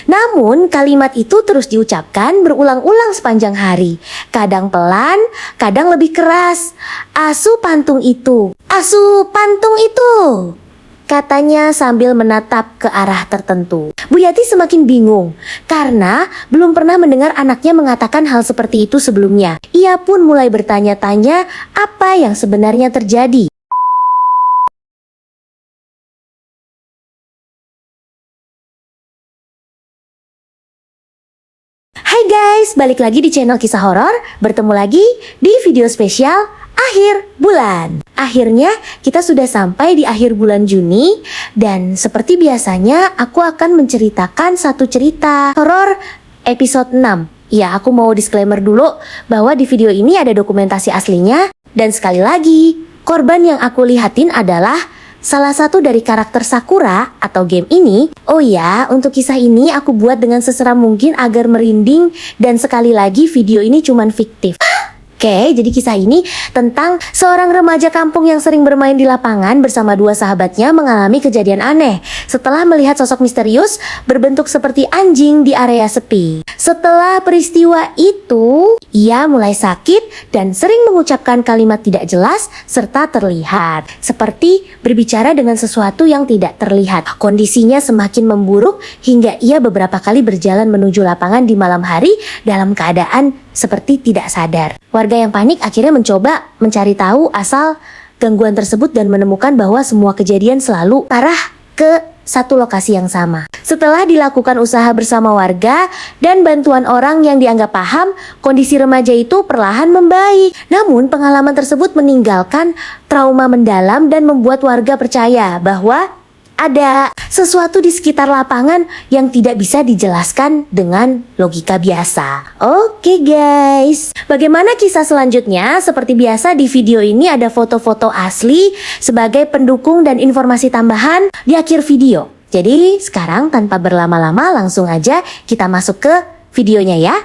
Namun kalimat itu terus diucapkan berulang-ulang sepanjang hari. Kadang pelan, kadang lebih keras. Asu pantung itu, asu pantung itu, katanya sambil menatap ke arah tertentu. Bu Yati semakin bingung karena belum pernah mendengar anaknya mengatakan hal seperti itu sebelumnya. Ia pun mulai bertanya-tanya apa yang sebenarnya terjadi. Hai guys, balik lagi di channel Kisah Horor. Bertemu lagi di video spesial akhir bulan. Akhirnya kita sudah sampai di akhir bulan Juni. Dan seperti biasanya aku akan menceritakan satu cerita horor episode 6. Ya, aku mau disclaimer dulu bahwa di video ini ada dokumentasi aslinya. Dan sekali lagi, korban yang aku lihatin adalah salah satu dari karakter Sakura atau game ini. Oh ya, untuk kisah ini aku buat dengan seseram mungkin agar merinding. Dan sekali lagi video ini cuman fiktif. Oke, jadi kisah ini tentang seorang remaja kampung yang sering bermain di lapangan bersama dua sahabatnya mengalami kejadian aneh setelah melihat sosok misterius berbentuk seperti anjing di area sepi. Setelah peristiwa itu, ia mulai sakit dan sering mengucapkan kalimat tidak jelas serta terlihat seperti berbicara dengan sesuatu yang tidak terlihat. Kondisinya semakin memburuk hingga ia beberapa kali berjalan menuju lapangan di malam hari dalam keadaan seperti tidak sadar. Warga yang panik akhirnya mencoba mencari tahu asal gangguan tersebut dan menemukan bahwa semua kejadian selalu arah ke satu lokasi yang sama. Setelah dilakukan usaha bersama warga dan bantuan orang yang dianggap paham, kondisi remaja itu perlahan membaik. Namun pengalaman tersebut meninggalkan trauma mendalam dan membuat warga percaya bahwa ada sesuatu di sekitar lapangan yang tidak bisa dijelaskan dengan logika biasa. Oke guys, bagaimana kisah selanjutnya? Seperti biasa di video ini ada foto-foto asli sebagai pendukung dan informasi tambahan di akhir video. Jadi sekarang tanpa berlama-lama langsung aja kita masuk ke videonya ya.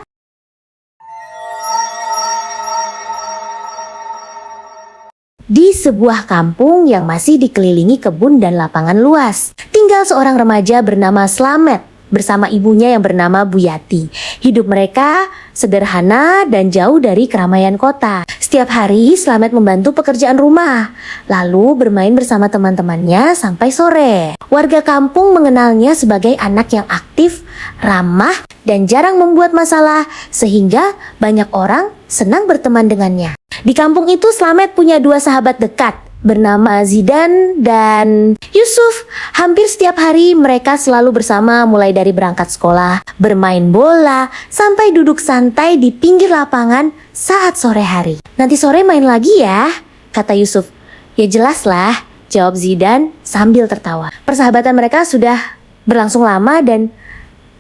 Di sebuah kampung yang masih dikelilingi kebun dan lapangan luas, tinggal seorang remaja bernama Slamet bersama ibunya yang bernama Bu Yati. Hidup mereka sederhana dan jauh dari keramaian kota. Setiap hari Slamet membantu pekerjaan rumah, lalu bermain bersama teman-temannya sampai sore. Warga kampung mengenalnya sebagai anak yang aktif, ramah, dan jarang membuat masalah, sehingga banyak orang senang berteman dengannya. Di kampung itu Slamet punya dua sahabat dekat bernama Zidan dan Yusuf. Hampir setiap hari mereka selalu bersama, mulai dari berangkat sekolah, bermain bola, sampai duduk santai di pinggir lapangan saat sore hari. Nanti sore main lagi ya, kata Yusuf. Ya jelas lah, jawab Zidan sambil tertawa. Persahabatan mereka sudah berlangsung lama dan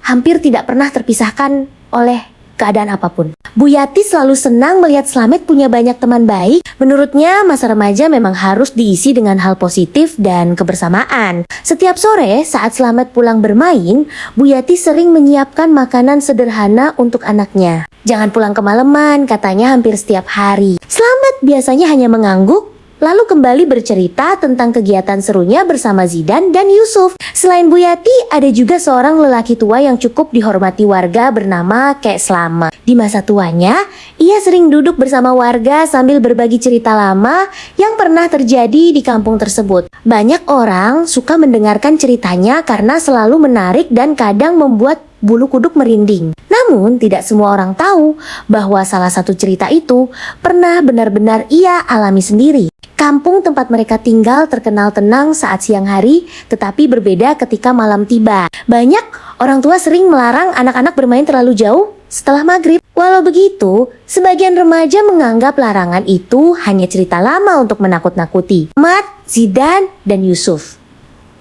hampir tidak pernah terpisahkan oleh keadaan apapun. Bu Yati selalu senang melihat Slamet punya banyak teman baik. Menurutnya masa remaja memang harus diisi dengan hal positif dan kebersamaan. Setiap sore saat Slamet pulang bermain, Bu Yati sering menyiapkan makanan sederhana untuk anaknya. Jangan pulang kemalaman, katanya hampir setiap hari. Slamet biasanya hanya mengangguk, lalu kembali bercerita tentang kegiatan serunya bersama Zidan dan Yusuf. Selain Bu Yati, ada juga seorang lelaki tua yang cukup dihormati warga bernama Kek Slamet. Di masa tuanya, ia sering duduk bersama warga sambil berbagi cerita lama yang pernah terjadi di kampung tersebut. Banyak orang suka mendengarkan ceritanya karena selalu menarik dan kadang membuat bulu kuduk merinding. Namun tidak semua orang tahu bahwa salah satu cerita itu pernah benar-benar ia alami sendiri. Kampung tempat mereka tinggal terkenal tenang saat siang hari, tetapi berbeda ketika malam tiba. Banyak orang tua sering melarang anak-anak bermain terlalu jauh setelah maghrib. Walau begitu, sebagian remaja menganggap larangan itu hanya cerita lama untuk menakut-nakuti. Mat, Zidan, dan Yusuf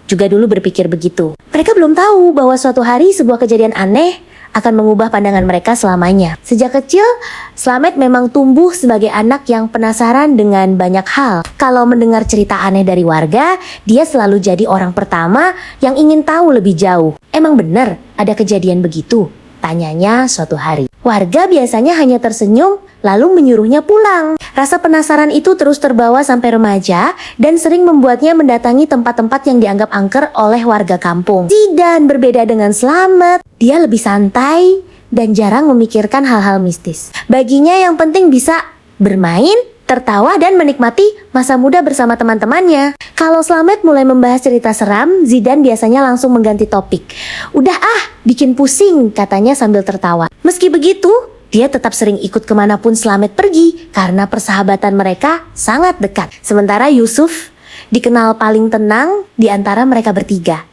juga dulu berpikir begitu. Mereka belum tahu bahwa suatu hari sebuah kejadian aneh akan mengubah pandangan mereka selamanya. Sejak kecil, Slamet memang tumbuh sebagai anak yang penasaran dengan banyak hal. Kalau mendengar cerita aneh dari warga, dia selalu jadi orang pertama yang ingin tahu lebih jauh. Emang benar ada kejadian begitu? Tanyanya suatu hari. Warga biasanya hanya tersenyum lalu menyuruhnya pulang. Rasa penasaran itu terus terbawa sampai remaja dan sering membuatnya mendatangi tempat-tempat yang dianggap angker oleh warga kampung. Zidan berbeda dengan Slamet. Dia lebih santai dan jarang memikirkan hal-hal mistis. Baginya yang penting bisa bermain, tertawa dan menikmati masa muda bersama teman-temannya. Kalau Slamet mulai membahas cerita seram, Zidan biasanya langsung mengganti topik. Udah bikin pusing, katanya sambil tertawa. Meski begitu, dia tetap sering ikut kemanapun Slamet pergi karena persahabatan mereka sangat dekat. Sementara Yusuf dikenal paling tenang di antara mereka bertiga.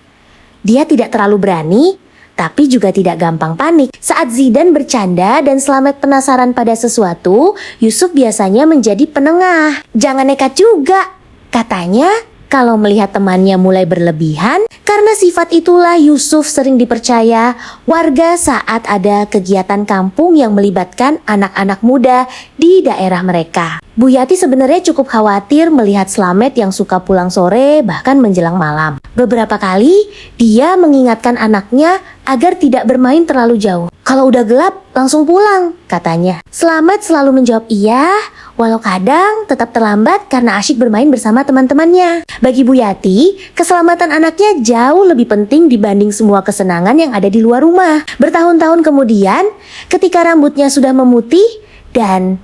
Dia tidak terlalu berani, tapi juga tidak gampang panik. Saat Zidan bercanda dan Slamet penasaran pada sesuatu, Yusuf biasanya menjadi penengah. Jangan nekat juga, katanya. Kalau melihat temannya mulai berlebihan, karena sifat itulah Yusuf sering dipercaya warga saat ada kegiatan kampung yang melibatkan anak-anak muda di daerah mereka. Bu Yati sebenarnya cukup khawatir melihat Slamet yang suka pulang sore bahkan menjelang malam. Beberapa kali dia mengingatkan anaknya agar tidak bermain terlalu jauh. Kalau udah gelap langsung pulang, katanya. Slamet selalu menjawab iya, walau kadang tetap terlambat karena asyik bermain bersama teman-temannya. Bagi Bu Yati, keselamatan anaknya jauh lebih penting dibanding semua kesenangan yang ada di luar rumah. Bertahun-tahun kemudian, ketika rambutnya sudah memutih dan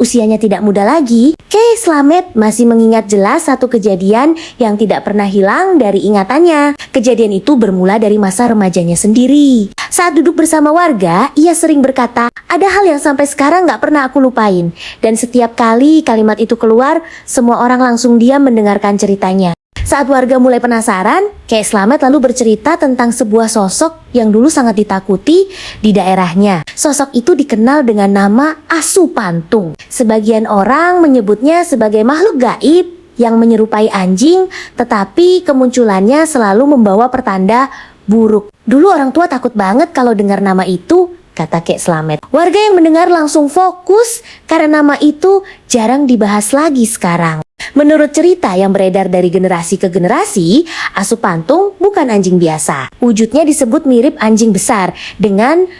usianya tidak muda lagi, Kay Slamet masih mengingat jelas satu kejadian yang tidak pernah hilang dari ingatannya. Kejadian itu bermula dari masa remajanya sendiri. Saat duduk bersama warga, ia sering berkata, ada hal yang sampai sekarang gak pernah aku lupain. Dan setiap kali kalimat itu keluar, semua orang langsung diam mendengarkan ceritanya. Saat warga mulai penasaran, Kay Slamet lalu bercerita tentang sebuah sosok yang dulu sangat ditakuti di daerahnya. Sosok itu dikenal dengan nama Asu Pantung. Sebagian orang menyebutnya sebagai makhluk gaib yang menyerupai anjing, tetapi kemunculannya selalu membawa pertanda buruk. Dulu orang tua takut banget kalau dengar nama itu, kata Kay Slamet. Warga yang mendengar langsung fokus karena nama itu jarang dibahas lagi sekarang. Menurut cerita yang beredar dari generasi ke generasi, Asu Pantung bukan anjing biasa. Wujudnya disebut mirip anjing besar dengan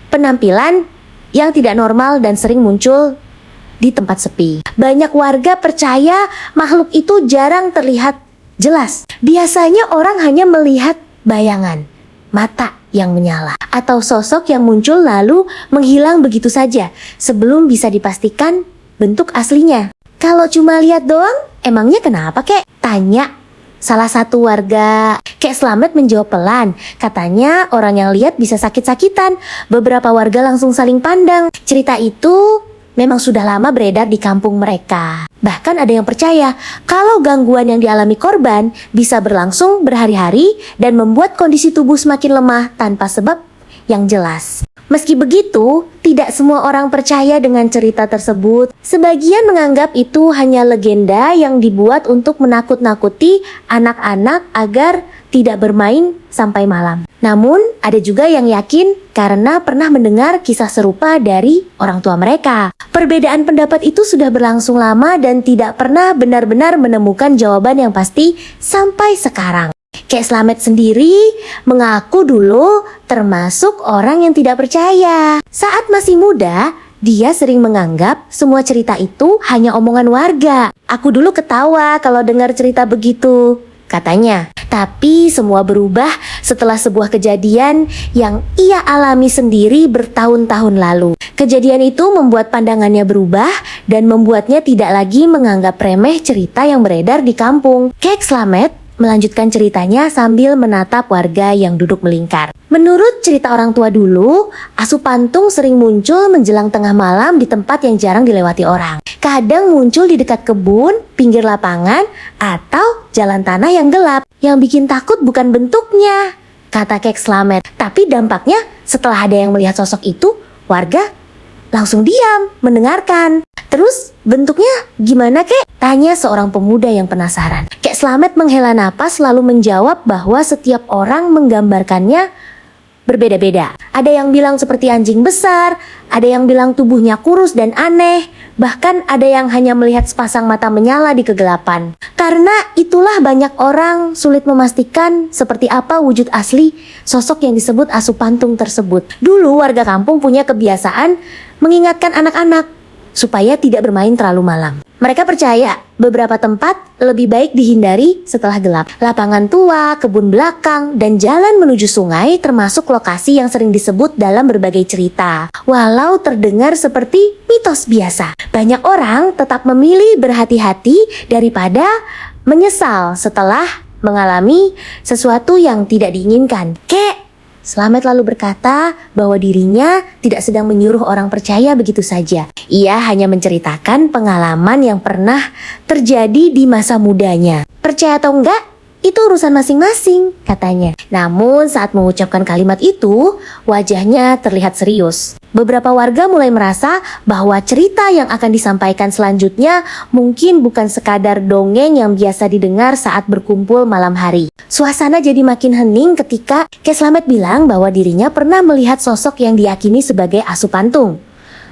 penampilan yang tidak normal dan sering muncul di tempat sepi. Banyak warga percaya makhluk itu jarang terlihat jelas. Biasanya orang hanya melihat bayangan, mata yang menyala, atau sosok yang muncul lalu menghilang begitu saja sebelum bisa dipastikan bentuk aslinya. Kalau cuma lihat doang, emangnya kenapa kek? Tanya salah satu warga. Kay Slamet menjawab pelan. Katanya orang yang lihat bisa sakit-sakitan. Beberapa warga langsung saling pandang. Cerita itu memang sudah lama beredar di kampung mereka. Bahkan ada yang percaya kalau gangguan yang dialami korban bisa berlangsung berhari-hari dan membuat kondisi tubuh semakin lemah tanpa sebab yang jelas. Meski begitu, tidak semua orang percaya dengan cerita tersebut. Sebagian menganggap itu hanya legenda yang dibuat untuk menakut-nakuti anak-anak agar tidak bermain sampai malam. Namun, ada juga yang yakin karena pernah mendengar kisah serupa dari orang tua mereka. Perbedaan pendapat itu sudah berlangsung lama dan tidak pernah benar-benar menemukan jawaban yang pasti sampai sekarang. Kay Slamet sendiri mengaku dulu termasuk orang yang tidak percaya. Saat masih muda, dia sering menganggap semua cerita itu hanya omongan warga. Aku dulu ketawa kalau dengar cerita begitu, katanya. Tapi semua berubah setelah sebuah kejadian yang ia alami sendiri bertahun-tahun lalu. Kejadian itu membuat pandangannya berubah dan membuatnya tidak lagi menganggap remeh cerita yang beredar di kampung. Kay Slamet melanjutkan ceritanya sambil menatap warga yang duduk melingkar. Menurut cerita orang tua dulu, Asu Pantung sering muncul menjelang tengah malam di tempat yang jarang dilewati orang. Kadang muncul di dekat kebun, pinggir lapangan, atau jalan tanah yang gelap. Yang bikin takut bukan bentuknya, kata Kay Slamet, tapi dampaknya setelah ada yang melihat sosok itu, warga langsung diam mendengarkan. Terus bentuknya gimana kek? Tanya seorang pemuda yang penasaran. Kay Slamet menghela napas lalu menjawab bahwa setiap orang menggambarkannya berbeda-beda. Ada yang bilang seperti anjing besar, ada yang bilang tubuhnya kurus dan aneh, Bahkan ada yang hanya melihat sepasang mata menyala di kegelapan. Karena itulah banyak orang sulit memastikan seperti apa wujud asli sosok yang disebut Asupantung tersebut. Dulu warga kampung punya kebiasaan mengingatkan anak-anak supaya tidak bermain terlalu malam. Mereka percaya beberapa tempat lebih baik dihindari setelah gelap. Lapangan tua, kebun belakang, dan jalan menuju sungai termasuk lokasi yang sering disebut dalam berbagai cerita. Walau terdengar seperti mitos biasa, banyak orang tetap memilih berhati-hati daripada menyesal setelah mengalami sesuatu yang tidak diinginkan. Slamet lalu berkata bahwa dirinya tidak sedang menyuruh orang percaya begitu saja. Ia hanya menceritakan pengalaman yang pernah terjadi di masa mudanya. Percaya atau enggak, itu urusan masing-masing, katanya. Namun saat mengucapkan kalimat itu, wajahnya terlihat serius. Beberapa warga mulai merasa bahwa cerita yang akan disampaikan selanjutnya mungkin bukan sekadar dongeng yang biasa didengar saat berkumpul malam hari. Suasana jadi makin hening ketika Slamet bilang bahwa dirinya pernah melihat sosok yang diyakini sebagai Asupantung.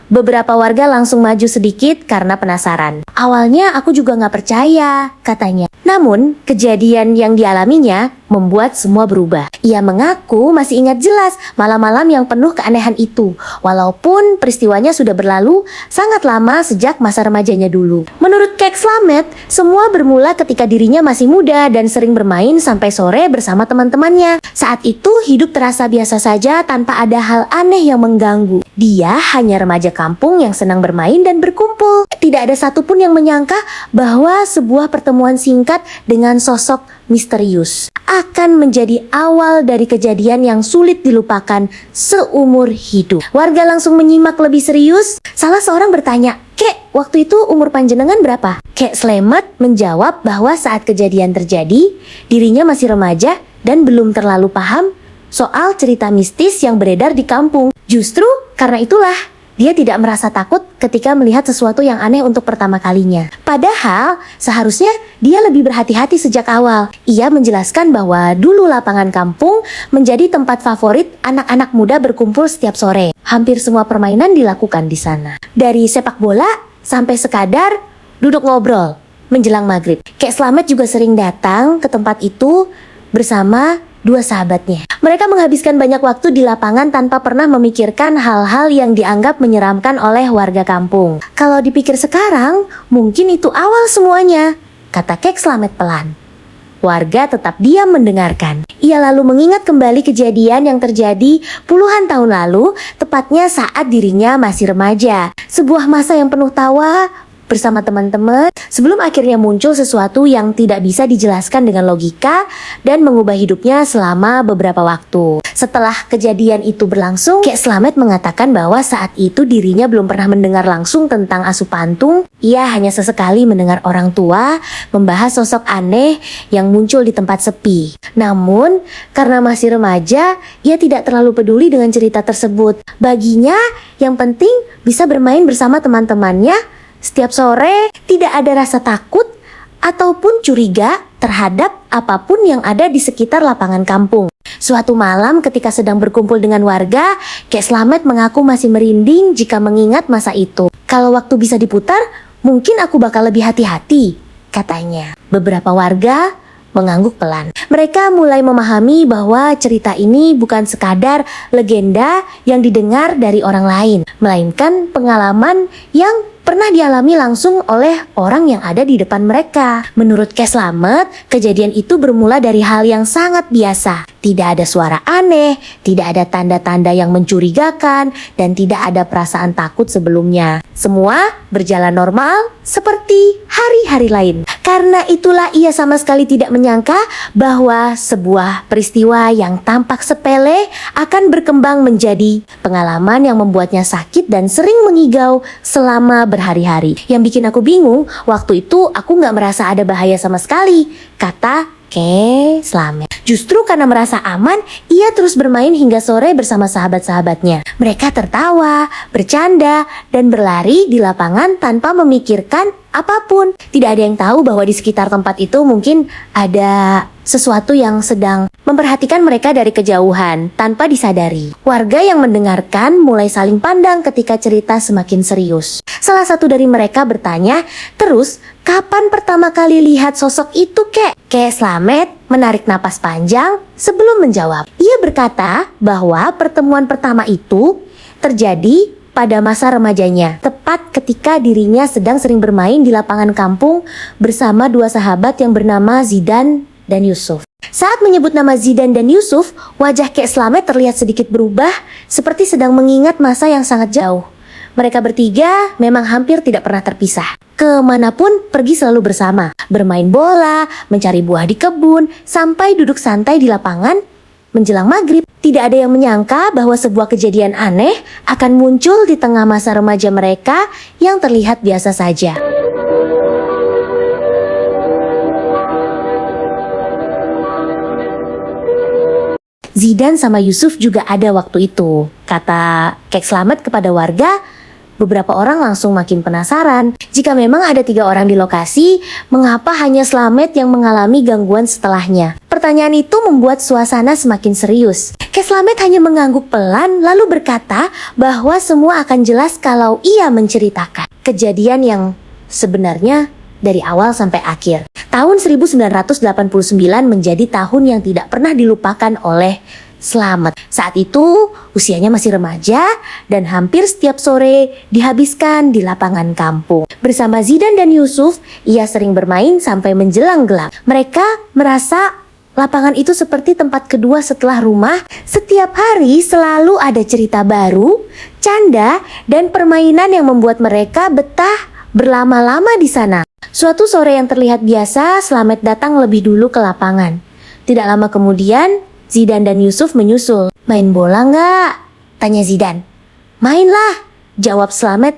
Beberapa warga langsung maju sedikit karena penasaran. Awalnya aku juga gak percaya, katanya. Namun, kejadian yang dialaminya membuat semua berubah. Ia mengaku masih ingat jelas malam-malam yang penuh keanehan itu, walaupun peristiwanya sudah berlalu sangat lama sejak masa remajanya dulu. Menurut Kek Slamet, semua bermula ketika dirinya masih muda dan sering bermain sampai sore bersama teman-temannya. Saat itu hidup terasa biasa saja tanpa ada hal aneh yang mengganggu. Dia hanya remaja kampung yang senang bermain dan berkumpul. Tidak ada satupun yang menyangka bahwa sebuah pertemuan singkat dengan sosok misterius akan menjadi awal dari kejadian yang sulit dilupakan seumur hidup. Warga langsung menyimak lebih serius. Salah seorang bertanya, "Kek, waktu itu umur panjenengan berapa?" Kek Slamet menjawab bahwa saat kejadian terjadi, dirinya masih remaja dan belum terlalu paham soal cerita mistis yang beredar di kampung. Justru karena itulah dia tidak merasa takut ketika melihat sesuatu yang aneh untuk pertama kalinya. Padahal seharusnya dia lebih berhati-hati sejak awal. Ia menjelaskan bahwa dulu lapangan kampung menjadi tempat favorit anak-anak muda berkumpul setiap sore. Hampir semua permainan dilakukan di sana. Dari sepak bola sampai sekadar duduk ngobrol menjelang maghrib. Kek Slamet juga sering datang ke tempat itu bersama dua sahabatnya. Mereka menghabiskan banyak waktu di lapangan tanpa pernah memikirkan hal-hal yang dianggap menyeramkan oleh warga kampung. Kalau dipikir sekarang, mungkin itu awal semuanya, kata Kek Slamet pelan. Warga tetap diam mendengarkan. Ia lalu mengingat kembali kejadian yang terjadi puluhan tahun lalu, tepatnya saat dirinya masih remaja. Sebuah masa yang penuh tawa bersama teman-teman sebelum akhirnya muncul sesuatu yang tidak bisa dijelaskan dengan logika dan mengubah hidupnya selama beberapa waktu. Setelah kejadian itu berlangsung, Kek Slamet mengatakan bahwa saat itu dirinya belum pernah mendengar langsung tentang Asupantung. Ia hanya sesekali mendengar orang tua membahas sosok aneh yang muncul di tempat sepi. Namun, karena masih remaja, ia tidak terlalu peduli dengan cerita tersebut. Baginya, yang penting bisa bermain bersama teman-temannya setiap sore, tidak ada rasa takut ataupun curiga terhadap apapun yang ada di sekitar lapangan kampung. Suatu malam ketika sedang berkumpul dengan warga, Kek Slamet mengaku masih merinding jika mengingat masa itu. Kalau waktu bisa diputar, mungkin aku bakal lebih hati-hati, katanya. Beberapa warga mengangguk pelan. Mereka mulai memahami bahwa cerita ini bukan sekadar legenda yang didengar dari orang lain, melainkan pengalaman yang pernah dialami langsung oleh orang yang ada di depan mereka. Menurut Kek Slamet, kejadian itu bermula dari hal yang sangat biasa. Tidak ada suara aneh, tidak ada tanda-tanda yang mencurigakan, dan tidak ada perasaan takut sebelumnya. Semua berjalan normal seperti hari-hari lain. Karena itulah ia sama sekali tidak menyangka bahwa sebuah peristiwa yang tampak sepele akan berkembang menjadi pengalaman yang membuatnya sakit dan sering mengigau selama berhari-hari. Yang bikin aku bingung, waktu itu aku gak merasa ada bahaya sama sekali, kata Kek Slamet. Justru karena merasa aman, ia terus bermain hingga sore bersama sahabat-sahabatnya. Mereka tertawa, bercanda, dan berlari di lapangan tanpa memikirkan apapun. Tidak ada yang tahu bahwa di sekitar tempat itu mungkin ada sesuatu yang sedang memperhatikan mereka dari kejauhan tanpa disadari. Warga yang mendengarkan mulai saling pandang ketika cerita semakin serius. Salah satu dari mereka bertanya, "Terus, kapan pertama kali lihat sosok itu, Kek?" Kek Slamet menarik napas panjang sebelum menjawab. Ia berkata bahwa pertemuan pertama itu terjadi pada masa remajanya, tepat ketika dirinya sedang sering bermain di lapangan kampung bersama dua sahabat yang bernama Zidan dan Yusuf. Saat menyebut nama Zidan dan Yusuf, wajah Kek Slamet terlihat sedikit berubah, seperti sedang mengingat masa yang sangat jauh. Mereka bertiga memang hampir tidak pernah terpisah. Kemanapun pergi selalu bersama, bermain bola, mencari buah di kebun, sampai duduk santai di lapangan menjelang maghrib. Tidak ada yang menyangka bahwa sebuah kejadian aneh akan muncul di tengah masa remaja mereka yang terlihat biasa saja. Zidan sama Yusuf juga ada waktu itu, kata Kek Slamet kepada warga. Beberapa orang langsung makin penasaran. Jika memang ada 3 orang di lokasi, mengapa hanya Slamet yang mengalami gangguan setelahnya? Pertanyaan itu membuat suasana semakin serius. Kek Slamet hanya mengangguk pelan lalu berkata bahwa semua akan jelas kalau ia menceritakan kejadian yang sebenarnya dari awal sampai akhir. Tahun 1989 menjadi tahun yang tidak pernah dilupakan oleh Slamet. Saat itu usianya masih remaja dan hampir setiap sore dihabiskan di lapangan kampung. Bersama Zidan dan Yusuf, ia sering bermain sampai menjelang gelap. Mereka merasa lapangan itu seperti tempat kedua setelah rumah. Setiap hari selalu ada cerita baru, canda, dan permainan yang membuat mereka betah berlama-lama di sana. Suatu sore yang terlihat biasa, Slamet datang lebih dulu ke lapangan. Tidak lama kemudian, Zidan dan Yusuf menyusul. "Main bola nggak?" tanya Zidan. "Mainlah," jawab Slamet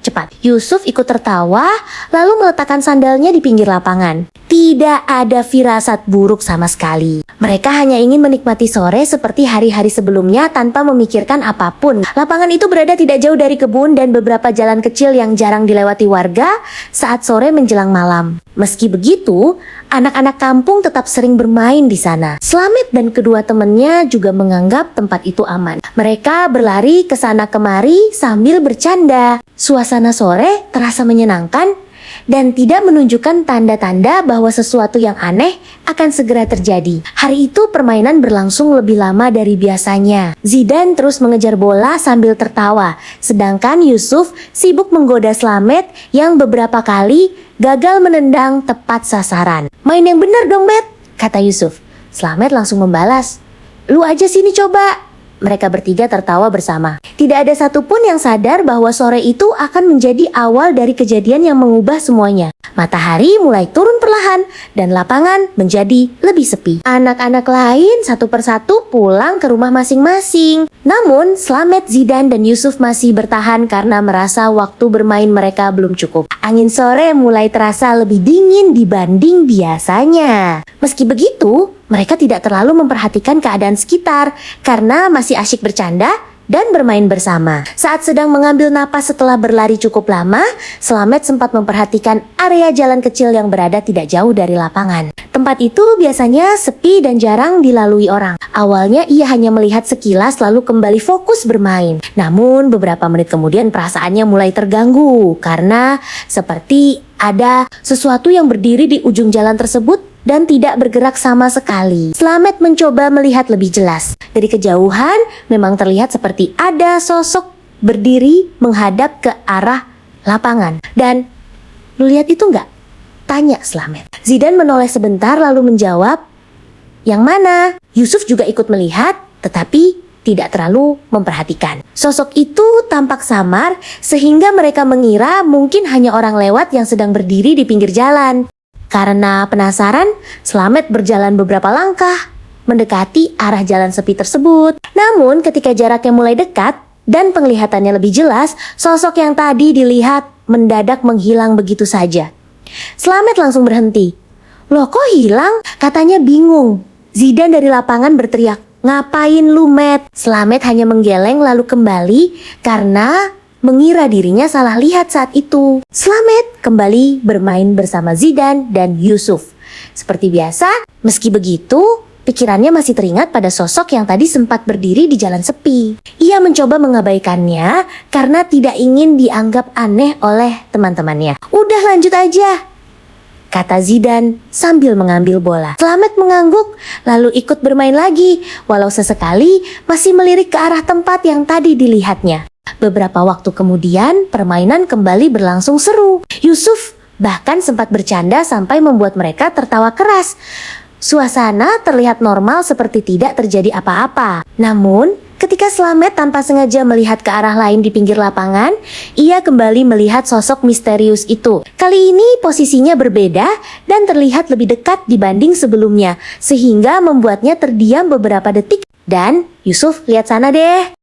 cepat. Yusuf ikut tertawa, lalu meletakkan sandalnya di pinggir lapangan. Tidak ada firasat buruk sama sekali. Mereka hanya ingin menikmati sore seperti hari-hari sebelumnya tanpa memikirkan apapun. Lapangan itu berada tidak jauh dari kebun dan beberapa jalan kecil yang jarang dilewati warga saat sore menjelang malam. Meski begitu, anak-anak kampung tetap sering bermain di sana. Slamet dan kedua temannya juga menganggap tempat itu aman. Mereka berlari ke sana kemari sambil bercanda. Suasana sore terasa menyenangkan dan tidak menunjukkan tanda-tanda bahwa sesuatu yang aneh akan segera terjadi. Hari itu permainan berlangsung lebih lama dari biasanya. Zidan terus mengejar bola sambil tertawa, sedangkan Yusuf sibuk menggoda Slamet yang beberapa kali gagal menendang tepat sasaran. "Main yang benar dong, Bet," kata Yusuf. Slamet langsung membalas, "Lu aja sini coba." Mereka bertiga tertawa bersama. Tidak ada satupun yang sadar bahwa sore itu akan menjadi awal dari kejadian yang mengubah semuanya. Matahari mulai turun perlahan dan lapangan menjadi lebih sepi. Anak-anak lain satu persatu pulang ke rumah masing-masing. Namun Slamet, Zidan, dan Yusuf masih bertahan karena merasa waktu bermain mereka belum cukup. Angin sore mulai terasa lebih dingin dibanding biasanya. Meski begitu, mereka tidak terlalu memperhatikan keadaan sekitar karena masih asyik bercanda dan bermain bersama. Saat sedang mengambil napas setelah berlari cukup lama, Slamet sempat memperhatikan area jalan kecil yang berada tidak jauh dari lapangan. Tempat itu biasanya sepi dan jarang dilalui orang. Awalnya ia hanya melihat sekilas lalu kembali fokus bermain. Namun beberapa menit kemudian perasaannya mulai terganggu karena seperti ada sesuatu yang berdiri di ujung jalan tersebut dan tidak bergerak sama sekali. Slamet mencoba melihat lebih jelas. Dari kejauhan memang terlihat seperti ada sosok berdiri menghadap ke arah lapangan. Dan lu lihat itu nggak? Tanya Slamet. Zidan menoleh sebentar lalu menjawab, "Yang mana?" Yusuf juga ikut melihat tetapi tidak terlalu memperhatikan. Sosok itu tampak samar sehingga mereka mengira mungkin hanya orang lewat yang sedang berdiri di pinggir jalan. Karena penasaran, Slamet berjalan beberapa langkah mendekati arah jalan sepi tersebut. Namun ketika jaraknya mulai dekat dan penglihatannya lebih jelas, sosok yang tadi dilihat mendadak menghilang begitu saja. Slamet langsung berhenti. "Loh, kok hilang?" katanya bingung. Zidan dari lapangan berteriak, "Ngapain lu, Met?" Slamet hanya menggeleng lalu kembali karena mengira dirinya salah lihat saat itu. Slamet kembali bermain bersama Zidan dan Yusuf. Seperti biasa, meski begitu, pikirannya masih teringat pada sosok yang tadi sempat berdiri di jalan sepi. Ia mencoba mengabaikannya karena tidak ingin dianggap aneh oleh teman-temannya. "Udah lanjut aja," kata Zidan sambil mengambil bola. Slamet mengangguk lalu ikut bermain lagi, walau sesekali masih melirik ke arah tempat yang tadi dilihatnya. Beberapa waktu kemudian, permainan kembali berlangsung seru. Yusuf bahkan sempat bercanda sampai membuat mereka tertawa keras. Suasana terlihat normal seperti tidak terjadi apa-apa. Namun, ketika Slamet tanpa sengaja melihat ke arah lain di pinggir lapangan, ia kembali melihat sosok misterius itu. Kali ini posisinya berbeda dan terlihat lebih dekat dibanding sebelumnya, sehingga membuatnya terdiam beberapa detik. Dan, "Yusuf, lihat sana deh,"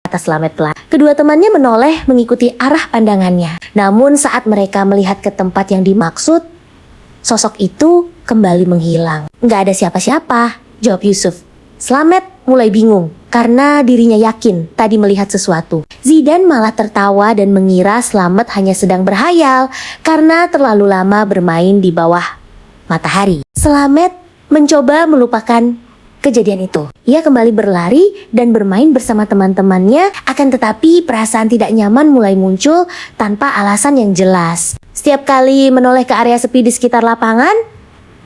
kata Slamet pelan. Kedua temannya menoleh mengikuti arah pandangannya. Namun saat mereka melihat ke tempat yang dimaksud, sosok itu kembali menghilang. "Nggak ada siapa-siapa," jawab Yusuf. Slamet mulai bingung karena dirinya yakin tadi melihat sesuatu. Zidan malah tertawa dan mengira Slamet hanya sedang berhayal karena terlalu lama bermain di bawah matahari. Slamet mencoba melupakan kejadian itu. Ia kembali berlari dan bermain bersama teman-temannya, akan tetapi perasaan tidak nyaman mulai muncul tanpa alasan yang jelas. Setiap kali menoleh ke area sepi di sekitar lapangan,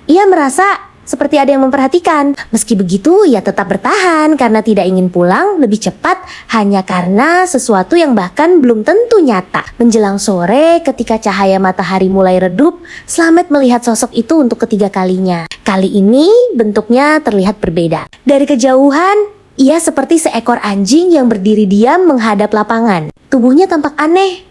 ia merasa seperti ada yang memperhatikan. Meski begitu, ia tetap bertahan karena tidak ingin pulang lebih cepat hanya karena sesuatu yang bahkan belum tentu nyata. Menjelang sore, ketika cahaya matahari mulai redup, Slamet melihat sosok itu untuk ketiga kalinya. Kali ini bentuknya terlihat berbeda. Dari kejauhan, ia seperti seekor anjing yang berdiri diam menghadap lapangan. Tubuhnya tampak aneh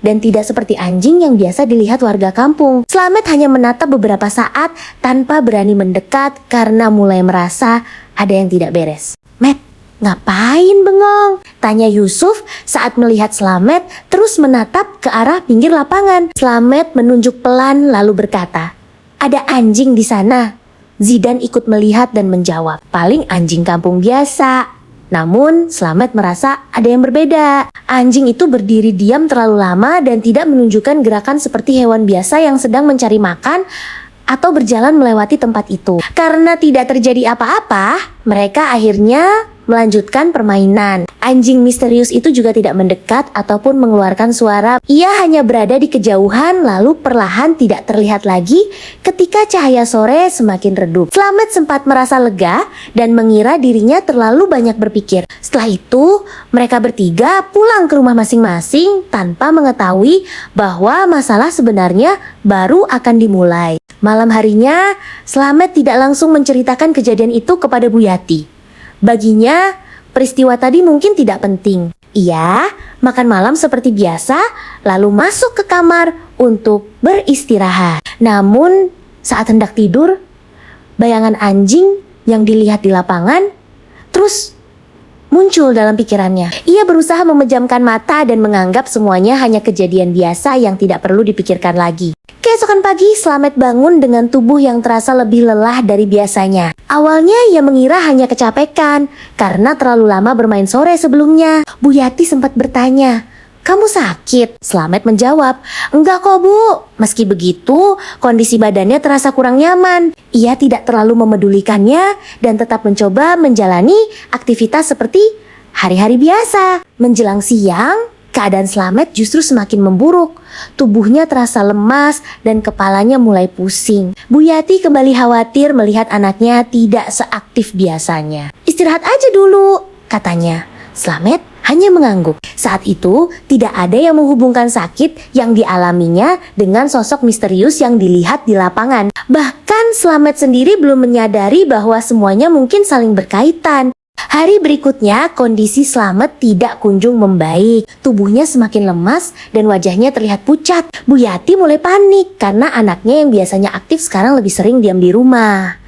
dan tidak seperti anjing yang biasa dilihat warga kampung. Slamet hanya menatap beberapa saat tanpa berani mendekat karena mulai merasa ada yang tidak beres. "Met, ngapain bengong?" tanya Yusuf saat melihat Slamet terus menatap ke arah pinggir lapangan. Slamet menunjuk pelan lalu berkata, "Ada anjing di sana." Zidan ikut melihat dan menjawab, "Paling anjing kampung biasa." Namun, Slamet merasa ada yang berbeda. Anjing itu berdiri diam terlalu lama dan tidak menunjukkan gerakan seperti hewan biasa yang sedang mencari makan atau berjalan melewati tempat itu. Karena tidak terjadi apa-apa, mereka akhirnya melanjutkan permainan. Anjing misterius itu juga tidak mendekat ataupun mengeluarkan suara. Ia hanya berada di kejauhan lalu perlahan tidak terlihat lagi ketika cahaya sore semakin redup. Slamet sempat merasa lega dan mengira dirinya terlalu banyak berpikir. Setelah itu, mereka bertiga pulang ke rumah masing-masing tanpa mengetahui bahwa masalah sebenarnya baru akan dimulai. Malam harinya, Slamet tidak langsung menceritakan kejadian itu kepada Bu Yati. Baginya, peristiwa tadi mungkin tidak penting. Ia makan malam seperti biasa, lalu masuk ke kamar untuk beristirahat. Namun, saat hendak tidur, bayangan anjing yang dilihat di lapangan terus muncul dalam pikirannya. Ia berusaha memejamkan mata dan menganggap semuanya hanya kejadian biasa yang tidak perlu dipikirkan lagi. Keesokan pagi, Slamet bangun dengan tubuh yang terasa lebih lelah dari biasanya. Awalnya ia mengira hanya kecapekan karena terlalu lama bermain sore sebelumnya. Bu Yati sempat bertanya, "Kamu sakit?" Slamet menjawab, "Enggak kok Bu." Meski begitu, kondisi badannya terasa kurang nyaman. Ia tidak terlalu memedulikannya dan tetap mencoba menjalani aktivitas seperti hari-hari biasa. Menjelang siang, keadaan Slamet justru semakin memburuk. Tubuhnya terasa lemas dan kepalanya mulai pusing. Bu Yati kembali khawatir melihat anaknya tidak seaktif biasanya. "Istirahat aja dulu," katanya. Slamet hanya mengangguk. Saat itu tidak ada yang menghubungkan sakit yang dialaminya dengan sosok misterius yang dilihat di lapangan. Bahkan Slamet sendiri belum menyadari bahwa semuanya mungkin saling berkaitan. Hari berikutnya, kondisi Slamet tidak kunjung membaik. Tubuhnya semakin lemas dan wajahnya terlihat pucat. Bu Yati mulai panik karena anaknya yang biasanya aktif sekarang lebih sering diam di rumah.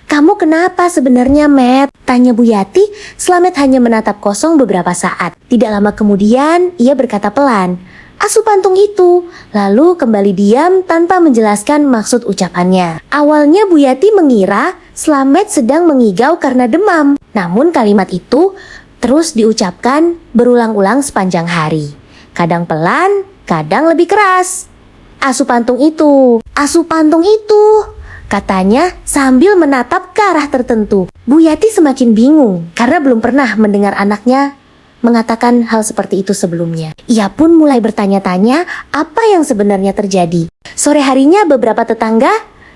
"Kamu kenapa sebenarnya, Matt?" tanya Bu Yati. Slamet hanya menatap kosong beberapa saat. Tidak lama kemudian, ia berkata pelan, "Asu pantung itu," lalu kembali diam tanpa menjelaskan maksud ucapannya. Awalnya Bu Yati mengira Slamet sedang mengigau karena demam. Namun kalimat itu terus diucapkan berulang-ulang sepanjang hari. Kadang pelan, kadang lebih keras. Asu pantung itu, katanya sambil menatap ke arah tertentu. Bu Yati semakin bingung karena belum pernah mendengar anaknya mengatakan hal seperti itu sebelumnya. Ia pun mulai bertanya-tanya apa yang sebenarnya terjadi. Sore harinya beberapa tetangga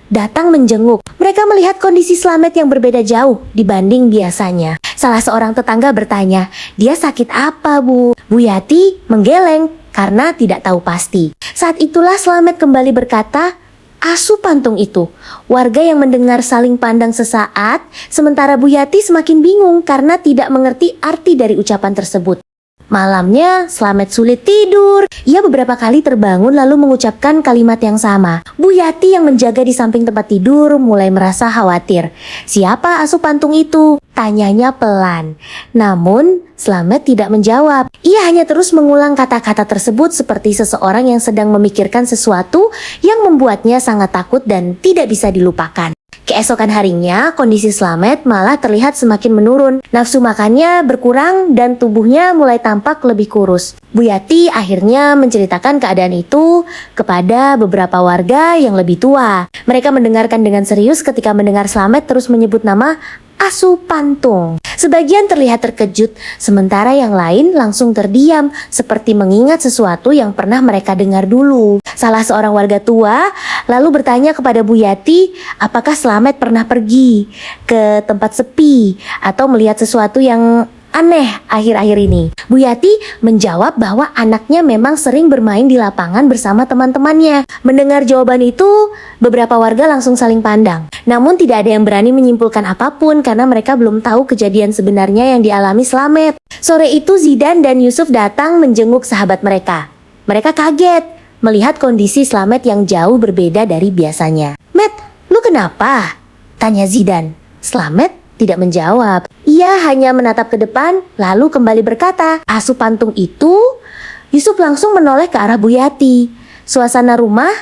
datang menjenguk. Mereka melihat kondisi Slamet yang berbeda jauh dibanding biasanya. Salah seorang tetangga bertanya, "Dia sakit apa, Bu?" Bu Yati menggeleng karena tidak tahu pasti. Saat itulah Slamet kembali berkata, "Asu pantung itu." Warga yang mendengar saling pandang sesaat, sementara Bu Yati semakin bingung karena tidak mengerti arti dari ucapan tersebut. Malamnya, Slamet sulit tidur. Ia beberapa kali terbangun lalu mengucapkan kalimat yang sama. Bu Yati yang menjaga di samping tempat tidur mulai merasa khawatir. "Siapa asu pantung itu?" tanyanya pelan. Namun, Slamet tidak menjawab. Ia hanya terus mengulang kata-kata tersebut seperti seseorang yang sedang memikirkan sesuatu yang membuatnya sangat takut dan tidak bisa dilupakan. Keesokan harinya, kondisi Slamet malah terlihat semakin menurun. Nafsu makannya berkurang dan tubuhnya mulai tampak lebih kurus. Bu Yati akhirnya menceritakan keadaan itu kepada beberapa warga yang lebih tua. Mereka mendengarkan dengan serius ketika mendengar Slamet terus menyebut nama asu pantung. Sebagian terlihat terkejut, sementara yang lain langsung terdiam seperti mengingat sesuatu yang pernah mereka dengar dulu. Salah seorang warga tua lalu bertanya kepada Bu Yati apakah Slamet pernah pergi ke tempat sepi atau melihat sesuatu yang aneh akhir-akhir ini. Bu Yati menjawab bahwa anaknya memang sering bermain di lapangan bersama teman-temannya. Mendengar jawaban itu, beberapa warga langsung saling pandang. Namun tidak ada yang berani menyimpulkan apapun karena mereka belum tahu kejadian sebenarnya yang dialami Slamet. Sore itu Zidan dan Yusuf datang menjenguk sahabat mereka. Mereka kaget melihat kondisi Slamet yang jauh berbeda dari biasanya. "Met, lu kenapa?" tanya Zidan. Slamet tidak menjawab. Ia hanya menatap ke depan lalu kembali berkata, "Asu pantung itu." Yusuf langsung menoleh ke arah Bu Yati. Suasana rumah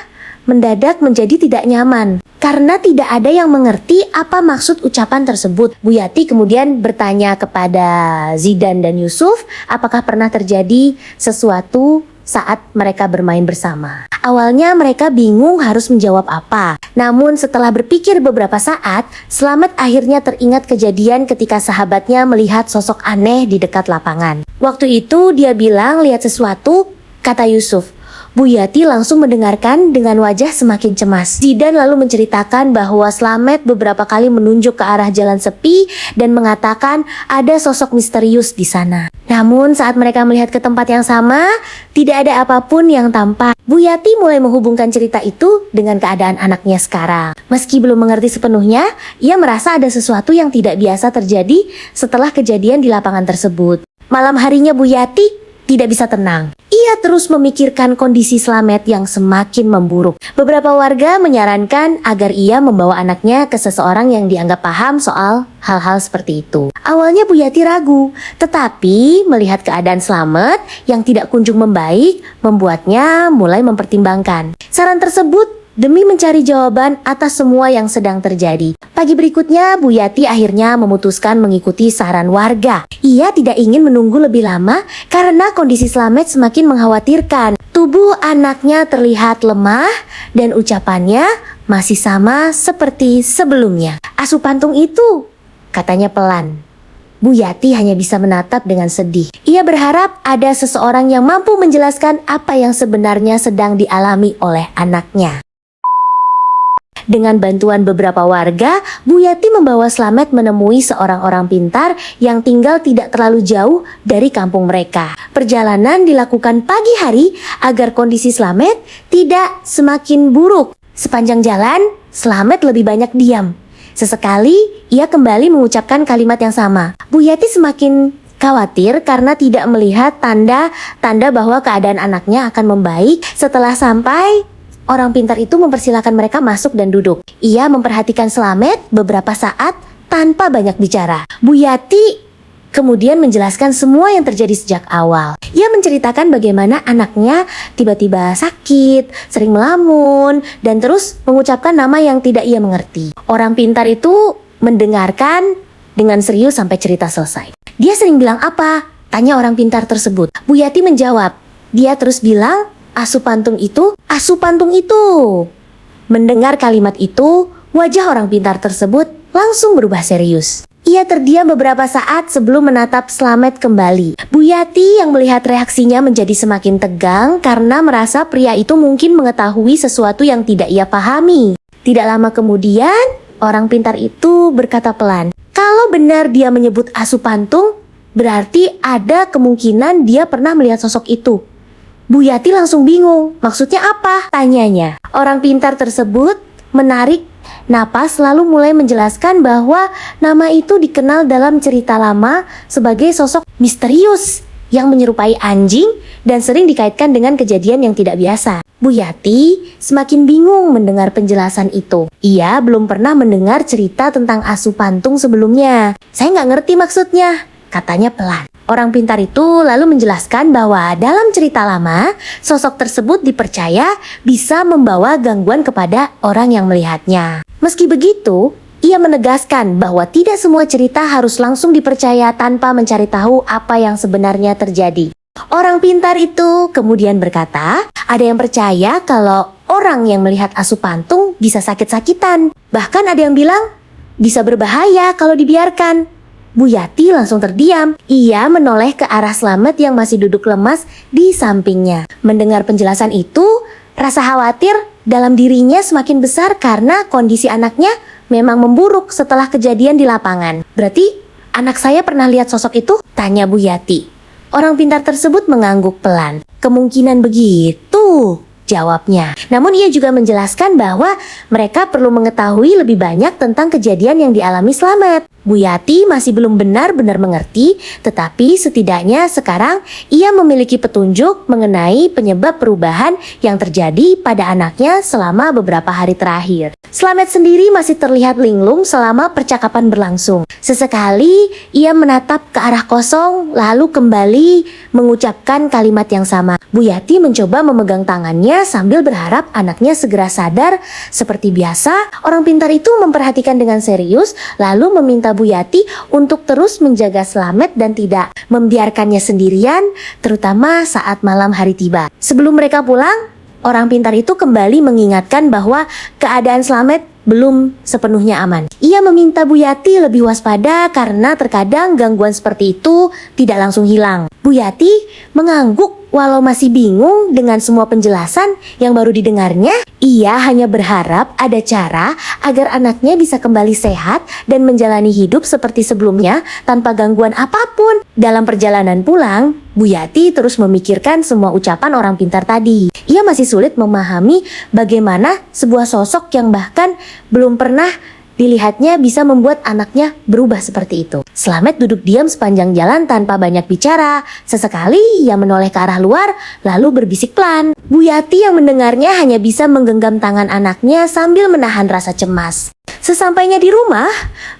mendadak menjadi tidak nyaman karena tidak ada yang mengerti apa maksud ucapan tersebut. Bu Yati kemudian bertanya kepada Zidan dan Yusuf apakah pernah terjadi sesuatu saat mereka bermain bersama. Awalnya mereka bingung harus menjawab apa. Namun setelah berpikir beberapa saat, Slamet akhirnya teringat kejadian ketika sahabatnya melihat sosok aneh di dekat lapangan. Waktu itu dia bilang lihat sesuatu, kata Yusuf. Bu Yati langsung mendengarkan dengan wajah semakin cemas. Zidan lalu menceritakan bahwa Slamet beberapa kali menunjuk ke arah jalan sepi dan mengatakan ada sosok misterius di sana. Namun saat mereka melihat ke tempat yang sama, tidak ada apapun yang tampak. Bu Yati mulai menghubungkan cerita itu dengan keadaan anaknya sekarang. Meski belum mengerti sepenuhnya, ia merasa ada sesuatu yang tidak biasa terjadi setelah kejadian di lapangan tersebut. Malam harinya Bu Yati tidak bisa tenang. Ia terus memikirkan kondisi Slamet yang semakin memburuk. Beberapa warga menyarankan agar ia membawa anaknya ke seseorang yang dianggap paham soal hal-hal seperti itu. Awalnya Bu Yati ragu, tetapi melihat keadaan Slamet yang tidak kunjung membaik, membuatnya mulai mempertimbangkan. Saran tersebut demi mencari jawaban atas semua yang sedang terjadi. Pagi berikutnya, Bu Yati akhirnya memutuskan mengikuti saran warga. Ia tidak ingin menunggu lebih lama karena kondisi Slamet semakin mengkhawatirkan. Tubuh anaknya terlihat lemah dan ucapannya masih sama seperti sebelumnya. "Asu pantung itu," katanya pelan. Bu Yati hanya bisa menatap dengan sedih. Ia berharap ada seseorang yang mampu menjelaskan apa yang sebenarnya sedang dialami oleh anaknya. Dengan bantuan beberapa warga, Bu Yati membawa Slamet menemui seorang orang pintar yang tinggal tidak terlalu jauh dari kampung mereka. Perjalanan dilakukan pagi hari agar kondisi Slamet tidak semakin buruk. Sepanjang jalan, Slamet lebih banyak diam. Sesekali, ia kembali mengucapkan kalimat yang sama. Bu Yati semakin khawatir karena tidak melihat tanda-tanda bahwa keadaan anaknya akan membaik. Setelah sampai, orang pintar itu mempersilahkan mereka masuk dan duduk. Ia memperhatikan Slamet beberapa saat tanpa banyak bicara. Bu Yati kemudian menjelaskan semua yang terjadi sejak awal. Ia menceritakan bagaimana anaknya tiba-tiba sakit, sering melamun, dan terus mengucapkan nama yang tidak ia mengerti. Orang pintar itu mendengarkan dengan serius sampai cerita selesai. Dia sering bilang apa? Tanya orang pintar tersebut. Bu Yati menjawab. Dia terus bilang, asu pantung itu, asu pantung itu. Mendengar kalimat itu, wajah orang pintar tersebut langsung berubah serius. Ia terdiam beberapa saat sebelum menatap Slamet kembali. Bu Yati yang melihat reaksinya menjadi semakin tegang karena merasa pria itu mungkin mengetahui sesuatu yang tidak ia pahami. Tidak lama kemudian, orang pintar itu berkata pelan, "Kalau benar dia menyebut asu pantung, berarti ada kemungkinan dia pernah melihat sosok itu." Bu Yati langsung bingung, maksudnya apa? Tanyanya. Orang pintar tersebut menarik napas lalu mulai menjelaskan bahwa nama itu dikenal dalam cerita lama sebagai sosok misterius yang menyerupai anjing dan sering dikaitkan dengan kejadian yang tidak biasa. Bu Yati semakin bingung mendengar penjelasan itu. Ia belum pernah mendengar cerita tentang asu pantung sebelumnya. "Saya nggak ngerti maksudnya," katanya pelan. Orang pintar itu lalu menjelaskan bahwa dalam cerita lama, sosok tersebut dipercaya bisa membawa gangguan kepada orang yang melihatnya. Meski begitu, ia menegaskan bahwa tidak semua cerita harus langsung dipercaya tanpa mencari tahu apa yang sebenarnya terjadi. Orang pintar itu kemudian berkata, ada yang percaya kalau orang yang melihat asu pantung bisa sakit-sakitan. Bahkan ada yang bilang bisa berbahaya kalau dibiarkan. Bu Yati langsung terdiam. Ia menoleh ke arah Slamet yang masih duduk lemas di sampingnya. Mendengar penjelasan itu, rasa khawatir dalam dirinya semakin besar karena kondisi anaknya memang memburuk setelah kejadian di lapangan. "Berarti anak saya pernah lihat sosok itu?" tanya Bu Yati. Orang pintar tersebut mengangguk pelan. "Kemungkinan begitu," jawabnya. Namun ia juga menjelaskan bahwa mereka perlu mengetahui lebih banyak tentang kejadian yang dialami Slamet. Bu Yati masih belum benar-benar mengerti, tetapi setidaknya sekarang ia memiliki petunjuk mengenai penyebab perubahan yang terjadi pada anaknya selama beberapa hari terakhir. Slamet sendiri masih terlihat linglung selama percakapan berlangsung. Sesekali ia menatap ke arah kosong lalu kembali mengucapkan kalimat yang sama. Bu Yati mencoba memegang tangannya sambil berharap anaknya segera sadar. Seperti biasa, orang pintar itu memperhatikan dengan serius lalu meminta Bu Yati untuk terus menjaga Slamet dan tidak membiarkannya sendirian, terutama saat malam hari tiba. Sebelum mereka pulang, orang pintar itu kembali mengingatkan bahwa keadaan Slamet belum sepenuhnya aman. Ia meminta Bu Yati lebih waspada karena terkadang gangguan seperti itu tidak langsung hilang. Bu Yati mengangguk walau masih bingung dengan semua penjelasan yang baru didengarnya. Ia hanya berharap ada cara agar anaknya bisa kembali sehat dan menjalani hidup seperti sebelumnya tanpa gangguan apapun. Dalam perjalanan pulang, Bu Yati terus memikirkan semua ucapan orang pintar tadi. Ia masih sulit memahami bagaimana sebuah sosok yang bahkan belum pernah dilihatnya bisa membuat anaknya berubah seperti itu. Slamet duduk diam sepanjang jalan tanpa banyak bicara. Sesekali ia menoleh ke arah luar lalu berbisik pelan. Bu Yati yang mendengarnya hanya bisa menggenggam tangan anaknya sambil menahan rasa cemas. Sesampainya di rumah,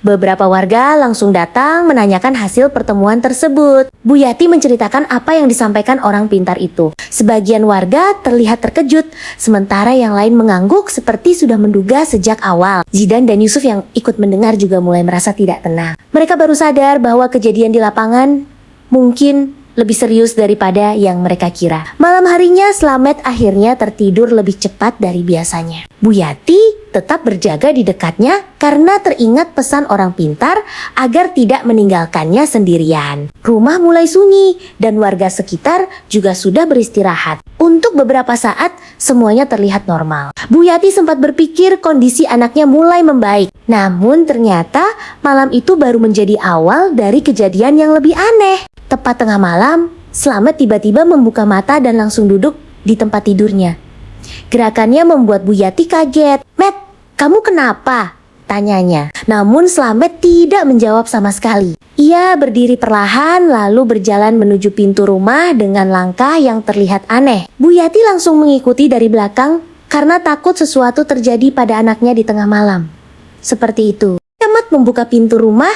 beberapa warga langsung datang menanyakan hasil pertemuan tersebut. Bu Yati menceritakan apa yang disampaikan orang pintar itu. Sebagian warga terlihat terkejut, sementara yang lain mengangguk seperti sudah menduga sejak awal. Zidan dan Yusuf yang ikut mendengar juga mulai merasa tidak tenang. Mereka baru sadar bahwa kejadian di lapangan mungkin lebih serius daripada yang mereka kira. Malam harinya Slamet akhirnya tertidur lebih cepat dari biasanya. Bu Yati tetap berjaga di dekatnya karena teringat pesan orang pintar agar tidak meninggalkannya sendirian. Rumah mulai sunyi dan warga sekitar juga sudah beristirahat. Untuk beberapa saat semuanya terlihat normal. Bu Yati sempat berpikir kondisi anaknya mulai membaik. Namun ternyata malam itu baru menjadi awal dari kejadian yang lebih aneh. Tepat tengah malam, Slamet tiba-tiba membuka mata dan langsung duduk di tempat tidurnya. Gerakannya membuat Bu Yati kaget. "Met, kamu kenapa?" tanyanya. Namun Slamet tidak menjawab sama sekali. Ia berdiri perlahan lalu berjalan menuju pintu rumah dengan langkah yang terlihat aneh. Bu Yati langsung mengikuti dari belakang karena takut sesuatu terjadi pada anaknya di tengah malam. Seperti itu. Slamet membuka pintu rumah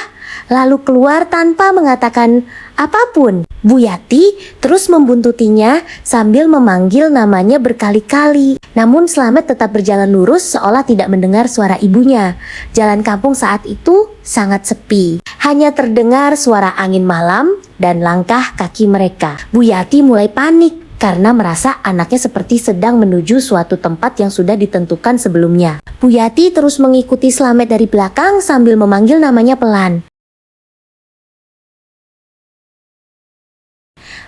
lalu keluar tanpa mengatakan apapun. Bu Yati terus membuntutinya sambil memanggil namanya berkali-kali. Namun Slamet tetap berjalan lurus seolah tidak mendengar suara ibunya. Jalan kampung saat itu sangat sepi. Hanya terdengar suara angin malam dan langkah kaki mereka. Bu Yati mulai panik karena merasa anaknya seperti sedang menuju suatu tempat yang sudah ditentukan sebelumnya. Bu Yati terus mengikuti Slamet dari belakang sambil memanggil namanya pelan.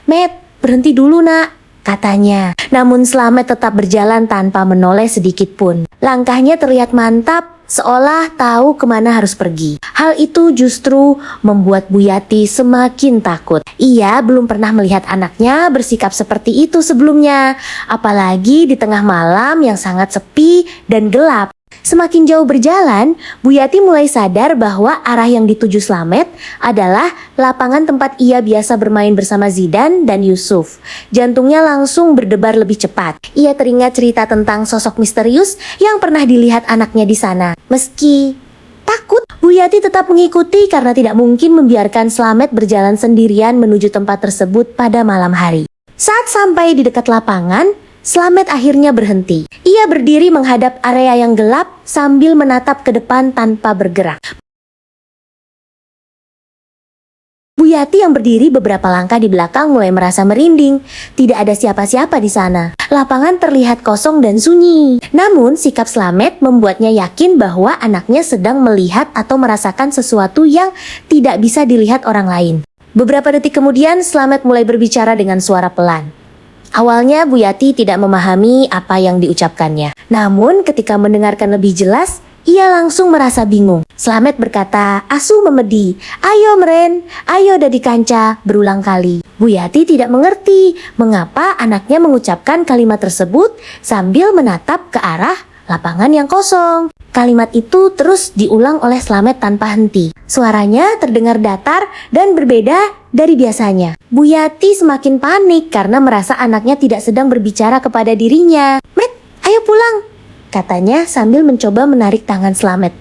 "Met, berhenti dulu nak," katanya. Namun Slamet tetap berjalan tanpa menoleh sedikit pun. Langkahnya terlihat mantap, seolah tahu kemana harus pergi. Hal itu justru membuat Bu Yati semakin takut. Ia belum pernah melihat anaknya bersikap seperti itu sebelumnya, apalagi di tengah malam yang sangat sepi dan gelap. Semakin jauh berjalan, Bu Yati mulai sadar bahwa arah yang dituju Slamet adalah lapangan tempat ia biasa bermain bersama Zidan dan Yusuf. Jantungnya langsung berdebar lebih cepat. Ia teringat cerita tentang sosok misterius yang pernah dilihat anaknya di sana. Meski takut, Bu Yati tetap mengikuti karena tidak mungkin membiarkan Slamet berjalan sendirian menuju tempat tersebut pada malam hari. Saat sampai di dekat lapangan, Slamet akhirnya berhenti. Ia berdiri menghadap area yang gelap sambil menatap ke depan tanpa bergerak. Bu Yati yang berdiri beberapa langkah di belakang mulai merasa merinding. Tidak ada siapa-siapa di sana. Lapangan terlihat kosong dan sunyi. Namun sikap Slamet membuatnya yakin bahwa anaknya sedang melihat atau merasakan sesuatu yang tidak bisa dilihat orang lain. Beberapa detik kemudian Slamet mulai berbicara dengan suara pelan. Awalnya Bu Yati tidak memahami apa yang diucapkannya. Namun ketika mendengarkan lebih jelas, ia langsung merasa bingung. Slamet berkata, "Asu memedi, ayo meren, ayo dadi kanca," berulang kali. Bu Yati tidak mengerti mengapa anaknya mengucapkan kalimat tersebut sambil menatap ke arah lapangan yang kosong. Kalimat itu terus diulang oleh Slamet tanpa henti. Suaranya terdengar datar dan berbeda dari biasanya. Bu Yati semakin panik karena merasa anaknya tidak sedang berbicara kepada dirinya. "Met, ayo pulang," katanya sambil mencoba menarik tangan Slamet.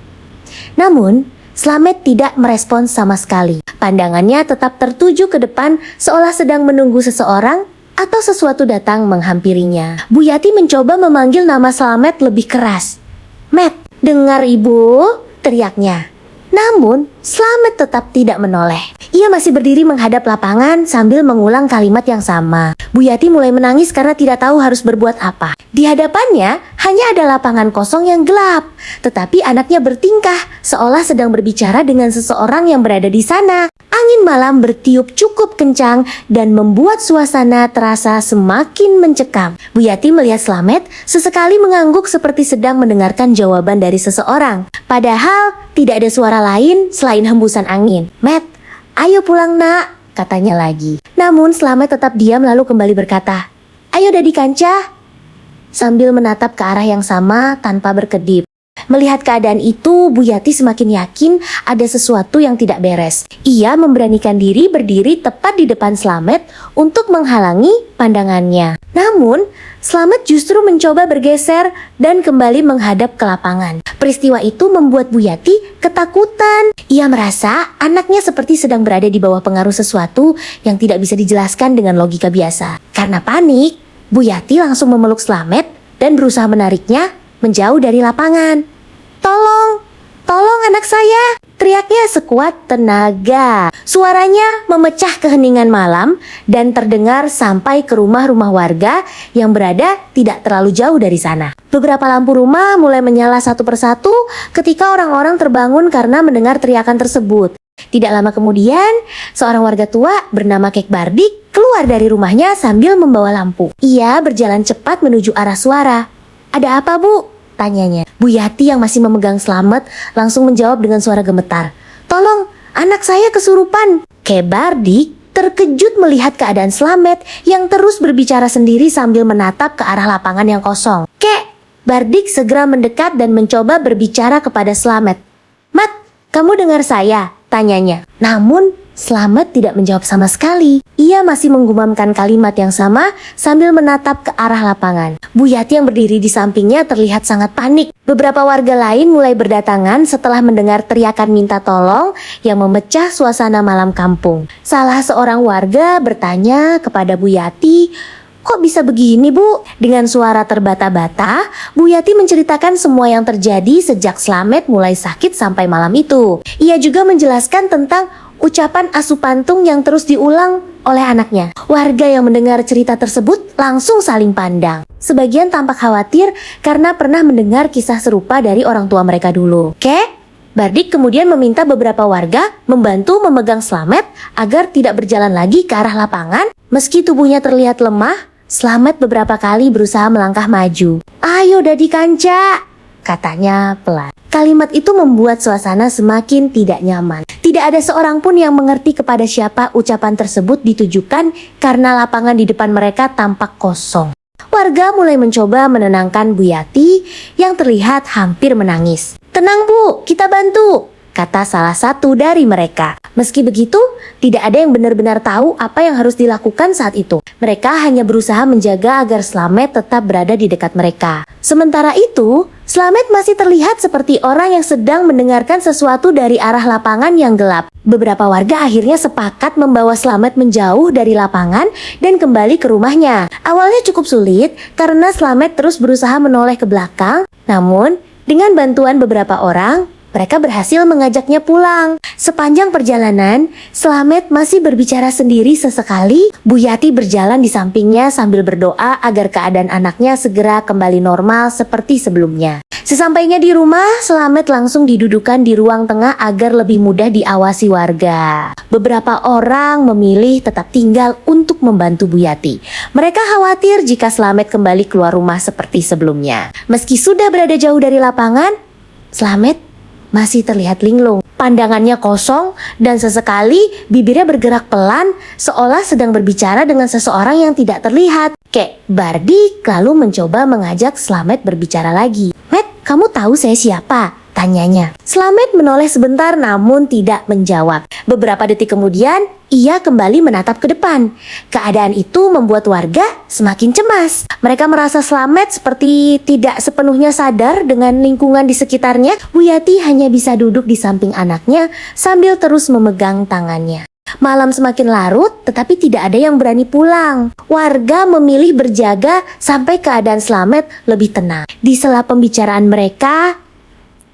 Namun, Slamet tidak merespons sama sekali. Pandangannya tetap tertuju ke depan seolah sedang menunggu seseorang atau sesuatu datang menghampirinya. Bu Yati mencoba memanggil nama Slamet lebih keras. "Met, dengar ibu," teriaknya. Namun, Slamet tetap tidak menoleh. Ia masih berdiri menghadap lapangan sambil mengulang kalimat yang sama. Bu Yati mulai menangis karena tidak tahu harus berbuat apa. Di hadapannya hanya ada lapangan kosong yang gelap. Tetapi anaknya bertingkah seolah sedang berbicara dengan seseorang yang berada di sana. Angin malam bertiup cukup kencang dan membuat suasana terasa semakin mencekam. Bu Yati melihat Slamet sesekali mengangguk seperti sedang mendengarkan jawaban dari seseorang. Padahal tidak ada suara lain selain hembusan angin. "Met, ayo pulang nak," katanya lagi. Namun Slamet tetap diam lalu kembali berkata, "Ayo dadi kanca," sambil menatap ke arah yang sama tanpa berkedip. Melihat keadaan itu, Bu Yati semakin yakin ada sesuatu yang tidak beres. Ia memberanikan diri berdiri tepat di depan Slamet untuk menghalangi pandangannya. Namun, Slamet justru mencoba bergeser dan kembali menghadap ke lapangan. Peristiwa itu membuat Bu Yati ketakutan. Ia merasa anaknya seperti sedang berada di bawah pengaruh sesuatu yang tidak bisa dijelaskan dengan logika biasa. Karena panik, Bu Yati langsung memeluk Slamet dan berusaha menariknya menjauh dari lapangan. "Tolong, tolong anak saya!" teriaknya sekuat tenaga. Suaranya memecah keheningan malam dan terdengar sampai ke rumah-rumah warga yang berada tidak terlalu jauh dari sana. Beberapa lampu rumah mulai menyala satu persatu ketika orang-orang terbangun karena mendengar teriakan tersebut. Tidak lama kemudian, seorang warga tua bernama Kek Bardik keluar dari rumahnya sambil membawa lampu. Ia berjalan cepat menuju arah suara. "Ada apa, Bu?" tanyanya. Bu Yati yang masih memegang Slamet langsung menjawab dengan suara gemetar. "Tolong, anak saya kesurupan." Kek Bardik terkejut melihat keadaan Slamet yang terus berbicara sendiri sambil menatap ke arah lapangan yang kosong. Kek Bardik segera mendekat dan mencoba berbicara kepada Slamet. "Mat, kamu dengar saya?" tanyanya. Namun Slamet tidak menjawab sama sekali. Ia masih menggumamkan kalimat yang sama sambil menatap ke arah lapangan. Bu Yati yang berdiri di sampingnya terlihat sangat panik. Beberapa warga lain mulai berdatangan setelah mendengar teriakan minta tolong yang memecah suasana malam kampung. Salah seorang warga bertanya kepada Bu Yati, "Kok bisa begini, Bu?" Dengan suara terbata-bata, Bu Yati menceritakan semua yang terjadi sejak Slamet mulai sakit sampai malam itu. Ia juga menjelaskan tentang ucapan Asupantung yang terus diulang oleh anaknya. Warga yang mendengar cerita tersebut langsung saling pandang. Sebagian tampak khawatir karena pernah mendengar kisah serupa dari orang tua mereka dulu. Bardik kemudian meminta beberapa warga membantu memegang Slamet agar tidak berjalan lagi ke arah lapangan. Meski tubuhnya terlihat lemah, Slamet beberapa kali berusaha melangkah maju. "Ayo Dadi Kanca," katanya pelan. Kalimat itu membuat suasana semakin tidak nyaman. Tidak ada seorang pun yang mengerti kepada siapa ucapan tersebut ditujukan karena lapangan di depan mereka tampak kosong. Warga mulai mencoba menenangkan Bu Yati yang terlihat hampir menangis. "Tenang Bu, kita bantu," kata salah satu dari mereka. Meski begitu, tidak ada yang benar-benar tahu apa yang harus dilakukan saat itu. Mereka hanya berusaha menjaga agar Slamet tetap berada di dekat mereka. Sementara itu, Slamet masih terlihat seperti orang yang sedang mendengarkan sesuatu dari arah lapangan yang gelap. Beberapa warga akhirnya sepakat membawa Slamet menjauh dari lapangan dan kembali ke rumahnya. Awalnya cukup sulit karena Slamet terus berusaha menoleh ke belakang. Namun, dengan bantuan beberapa orang, mereka berhasil mengajaknya pulang. Sepanjang perjalanan, Slamet masih berbicara sendiri sesekali. Bu Yati berjalan di sampingnya sambil berdoa agar keadaan anaknya segera kembali normal seperti sebelumnya. Sesampainya di rumah, Slamet langsung didudukan di ruang tengah agar lebih mudah diawasi warga. Beberapa orang memilih tetap tinggal untuk membantu Bu Yati. Mereka khawatir jika Slamet kembali keluar rumah seperti sebelumnya. Meski sudah berada jauh dari lapangan, Slamet masih terlihat linglung. Pandangannya kosong dan sesekali bibirnya bergerak pelan seolah sedang berbicara dengan seseorang yang tidak terlihat. Bardik lalu mencoba mengajak Slamet berbicara lagi. "Met, kamu tahu saya siapa?" tanyanya. Slamet menoleh sebentar namun tidak menjawab. Beberapa detik kemudian, ia kembali menatap ke depan. Keadaan itu membuat warga semakin cemas. Mereka merasa Slamet seperti tidak sepenuhnya sadar dengan lingkungan di sekitarnya. Bu Yati hanya bisa duduk di samping anaknya sambil terus memegang tangannya. Malam semakin larut, tetapi tidak ada yang berani pulang. Warga memilih berjaga sampai keadaan Slamet lebih tenang. Di sela pembicaraan mereka,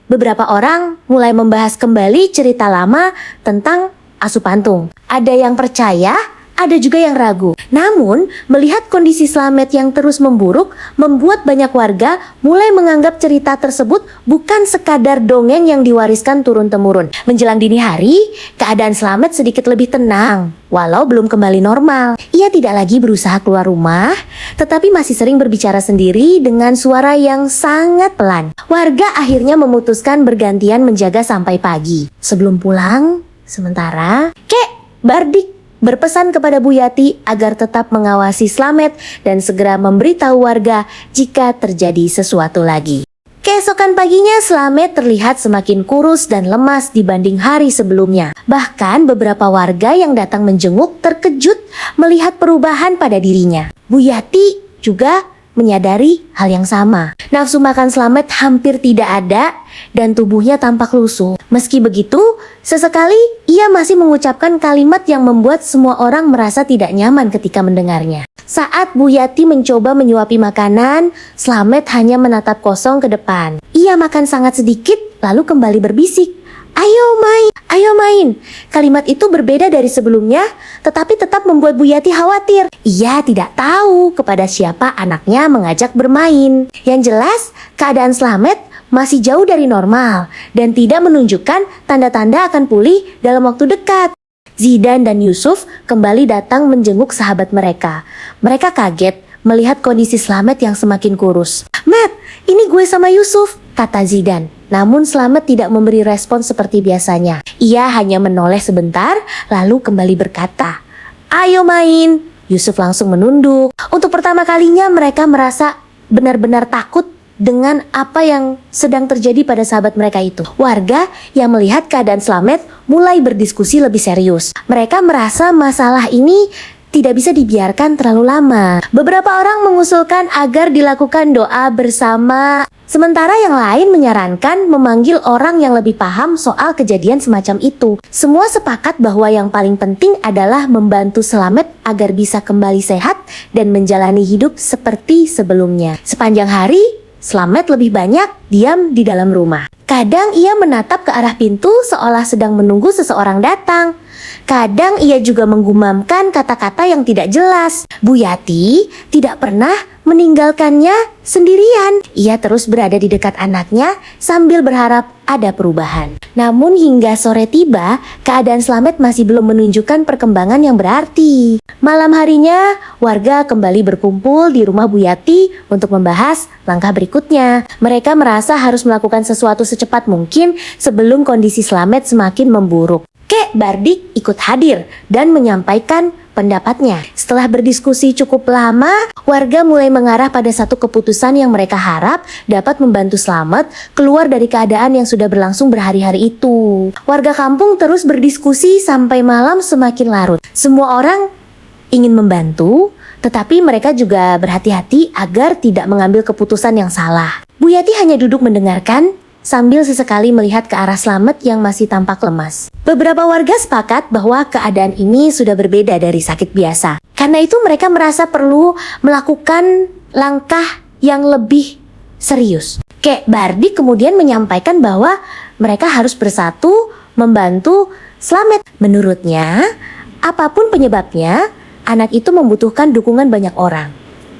beberapa orang mulai membahas kembali cerita lama tentang Asupantung. Ada yang percaya, ada juga yang ragu. Namun, melihat kondisi Slamet yang terus memburuk, membuat banyak warga mulai menganggap cerita tersebut bukan sekadar dongeng yang diwariskan turun-temurun. Menjelang dini hari, keadaan Slamet sedikit lebih tenang. Walau belum kembali normal, ia tidak lagi berusaha keluar rumah, tetapi masih sering berbicara sendiri dengan suara yang sangat pelan. Warga akhirnya memutuskan bergantian menjaga sampai pagi. Sebelum pulang, sementara, Bardik berpesan kepada Bu Yati agar tetap mengawasi Slamet dan segera memberitahu warga jika terjadi sesuatu lagi. Keesokan paginya, Slamet terlihat semakin kurus dan lemas dibanding hari sebelumnya. Bahkan beberapa warga yang datang menjenguk terkejut melihat perubahan pada dirinya. Bu Yati juga menyadari hal yang sama. Nafsu makan Slamet hampir tidak ada dan tubuhnya tampak lusuh. Meski begitu, sesekali ia masih mengucapkan kalimat yang membuat semua orang merasa tidak nyaman ketika mendengarnya. Saat Bu Yati mencoba menyuapi makanan, Slamet hanya menatap kosong ke depan. Ia makan sangat sedikit lalu kembali berbisik, "Ayo main, ayo main." Kalimat itu berbeda dari sebelumnya, tetapi tetap membuat Bu Yati khawatir. Ia tidak tahu kepada siapa anaknya mengajak bermain. Yang jelas, keadaan Slamet masih jauh dari normal dan tidak menunjukkan tanda-tanda akan pulih dalam waktu dekat. Zidan dan Yusuf kembali datang menjenguk sahabat mereka. Mereka kaget melihat kondisi Slamet yang semakin kurus. "Matt, ini gue sama Yusuf," kata Zidan. Namun Slamet tidak memberi respon seperti biasanya. Ia hanya menoleh sebentar lalu kembali berkata, "Ayo main." Yusuf langsung menunduk. Untuk pertama kalinya mereka merasa benar-benar takut dengan apa yang sedang terjadi pada sahabat mereka itu. Warga yang melihat keadaan Slamet mulai berdiskusi lebih serius. Mereka merasa masalah ini tidak bisa dibiarkan terlalu lama. Beberapa orang mengusulkan agar dilakukan doa bersama, sementara yang lain menyarankan memanggil orang yang lebih paham soal kejadian semacam itu. Semua sepakat bahwa yang paling penting adalah membantu Slamet agar bisa kembali sehat dan menjalani hidup seperti sebelumnya. Sepanjang hari, Slamet lebih banyak diam di dalam rumah. Kadang ia menatap ke arah pintu seolah sedang menunggu seseorang datang. Kadang ia juga menggumamkan kata-kata yang tidak jelas. Bu Yati tidak pernah meninggalkannya sendirian. Ia terus berada di dekat anaknya sambil berharap ada perubahan. Namun hingga sore tiba, keadaan Slamet masih belum menunjukkan perkembangan yang berarti. Malam harinya, warga kembali berkumpul di rumah Bu Yati untuk membahas langkah berikutnya. Mereka merasa harus melakukan sesuatu secepat mungkin sebelum kondisi Slamet semakin memburuk. Kek Bardik ikut hadir dan menyampaikan pendapatnya. Setelah berdiskusi cukup lama, warga mulai mengarah pada satu keputusan yang mereka harap dapat membantu Slamet keluar dari keadaan yang sudah berlangsung berhari-hari itu. Warga kampung terus berdiskusi sampai malam semakin larut. Semua orang ingin membantu, tetapi mereka juga berhati-hati agar tidak mengambil keputusan yang salah. Bu Yati hanya duduk mendengarkan sambil sesekali melihat ke arah Slamet yang masih tampak lemas. Beberapa warga sepakat bahwa keadaan ini sudah berbeda dari sakit biasa. Karena itu mereka merasa perlu melakukan langkah yang lebih serius. Kek Bardik kemudian menyampaikan bahwa mereka harus bersatu membantu Slamet. Menurutnya, apapun penyebabnya, anak itu membutuhkan dukungan banyak orang.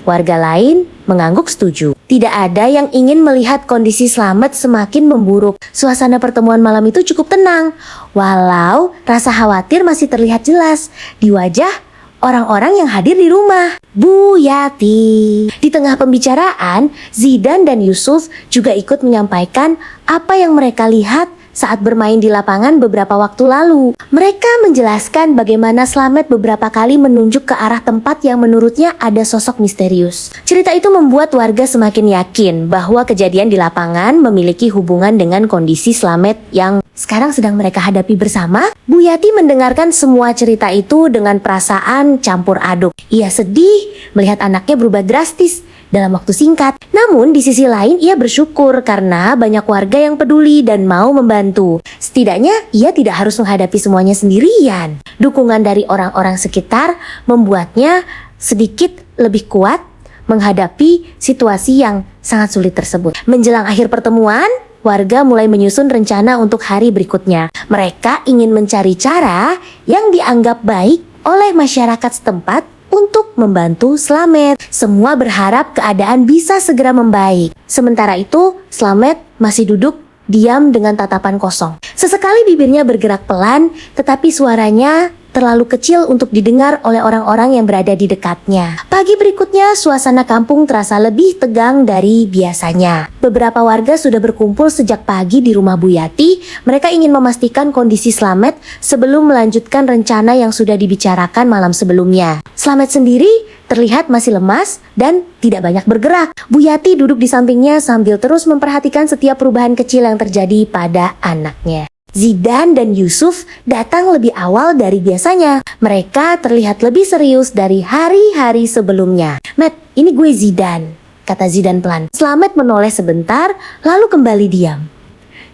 Warga lain mengangguk setuju. Tidak ada yang ingin melihat kondisi Slamet semakin memburuk. Suasana pertemuan malam itu cukup tenang, walau rasa khawatir masih terlihat jelas di wajah orang-orang yang hadir di rumah. Bu Yati. Di tengah pembicaraan, Zidan dan Yusuf juga ikut menyampaikan apa yang mereka lihat saat bermain di lapangan beberapa waktu lalu. Mereka menjelaskan bagaimana Slamet beberapa kali menunjuk ke arah tempat yang menurutnya ada sosok misterius. Cerita itu membuat warga semakin yakin bahwa kejadian di lapangan memiliki hubungan dengan kondisi Slamet yang sekarang sedang mereka hadapi bersama. Bu Yati mendengarkan semua cerita itu dengan perasaan campur aduk. Ia sedih melihat anaknya berubah drastis dalam waktu singkat. Namun di sisi lain ia bersyukur karena banyak warga yang peduli dan mau membantu. Setidaknya ia tidak harus menghadapi semuanya sendirian. Dukungan dari orang-orang sekitar membuatnya sedikit lebih kuat menghadapi situasi yang sangat sulit tersebut. Menjelang akhir pertemuan, warga mulai menyusun rencana untuk hari berikutnya. Mereka ingin mencari cara yang dianggap baik oleh masyarakat setempat untuk membantu Slamet. Semua berharap keadaan bisa segera membaik. Sementara itu, Slamet masih duduk diam dengan tatapan kosong. Sesekali bibirnya bergerak pelan, tetapi suaranya terlalu kecil untuk didengar oleh orang-orang yang berada di dekatnya. Pagi berikutnya, suasana kampung terasa lebih tegang dari biasanya. Beberapa warga sudah berkumpul sejak pagi di rumah Bu Yati. Mereka ingin memastikan kondisi Slamet sebelum melanjutkan rencana yang sudah dibicarakan malam sebelumnya. Slamet sendiri terlihat masih lemas dan tidak banyak bergerak. Bu Yati duduk di sampingnya sambil terus memperhatikan setiap perubahan kecil yang terjadi pada anaknya. Zidan dan Yusuf datang lebih awal dari biasanya. Mereka terlihat lebih serius dari hari-hari sebelumnya. "Matt, ini gue Zidan," kata Zidan pelan. Slamet menoleh sebentar, lalu kembali diam.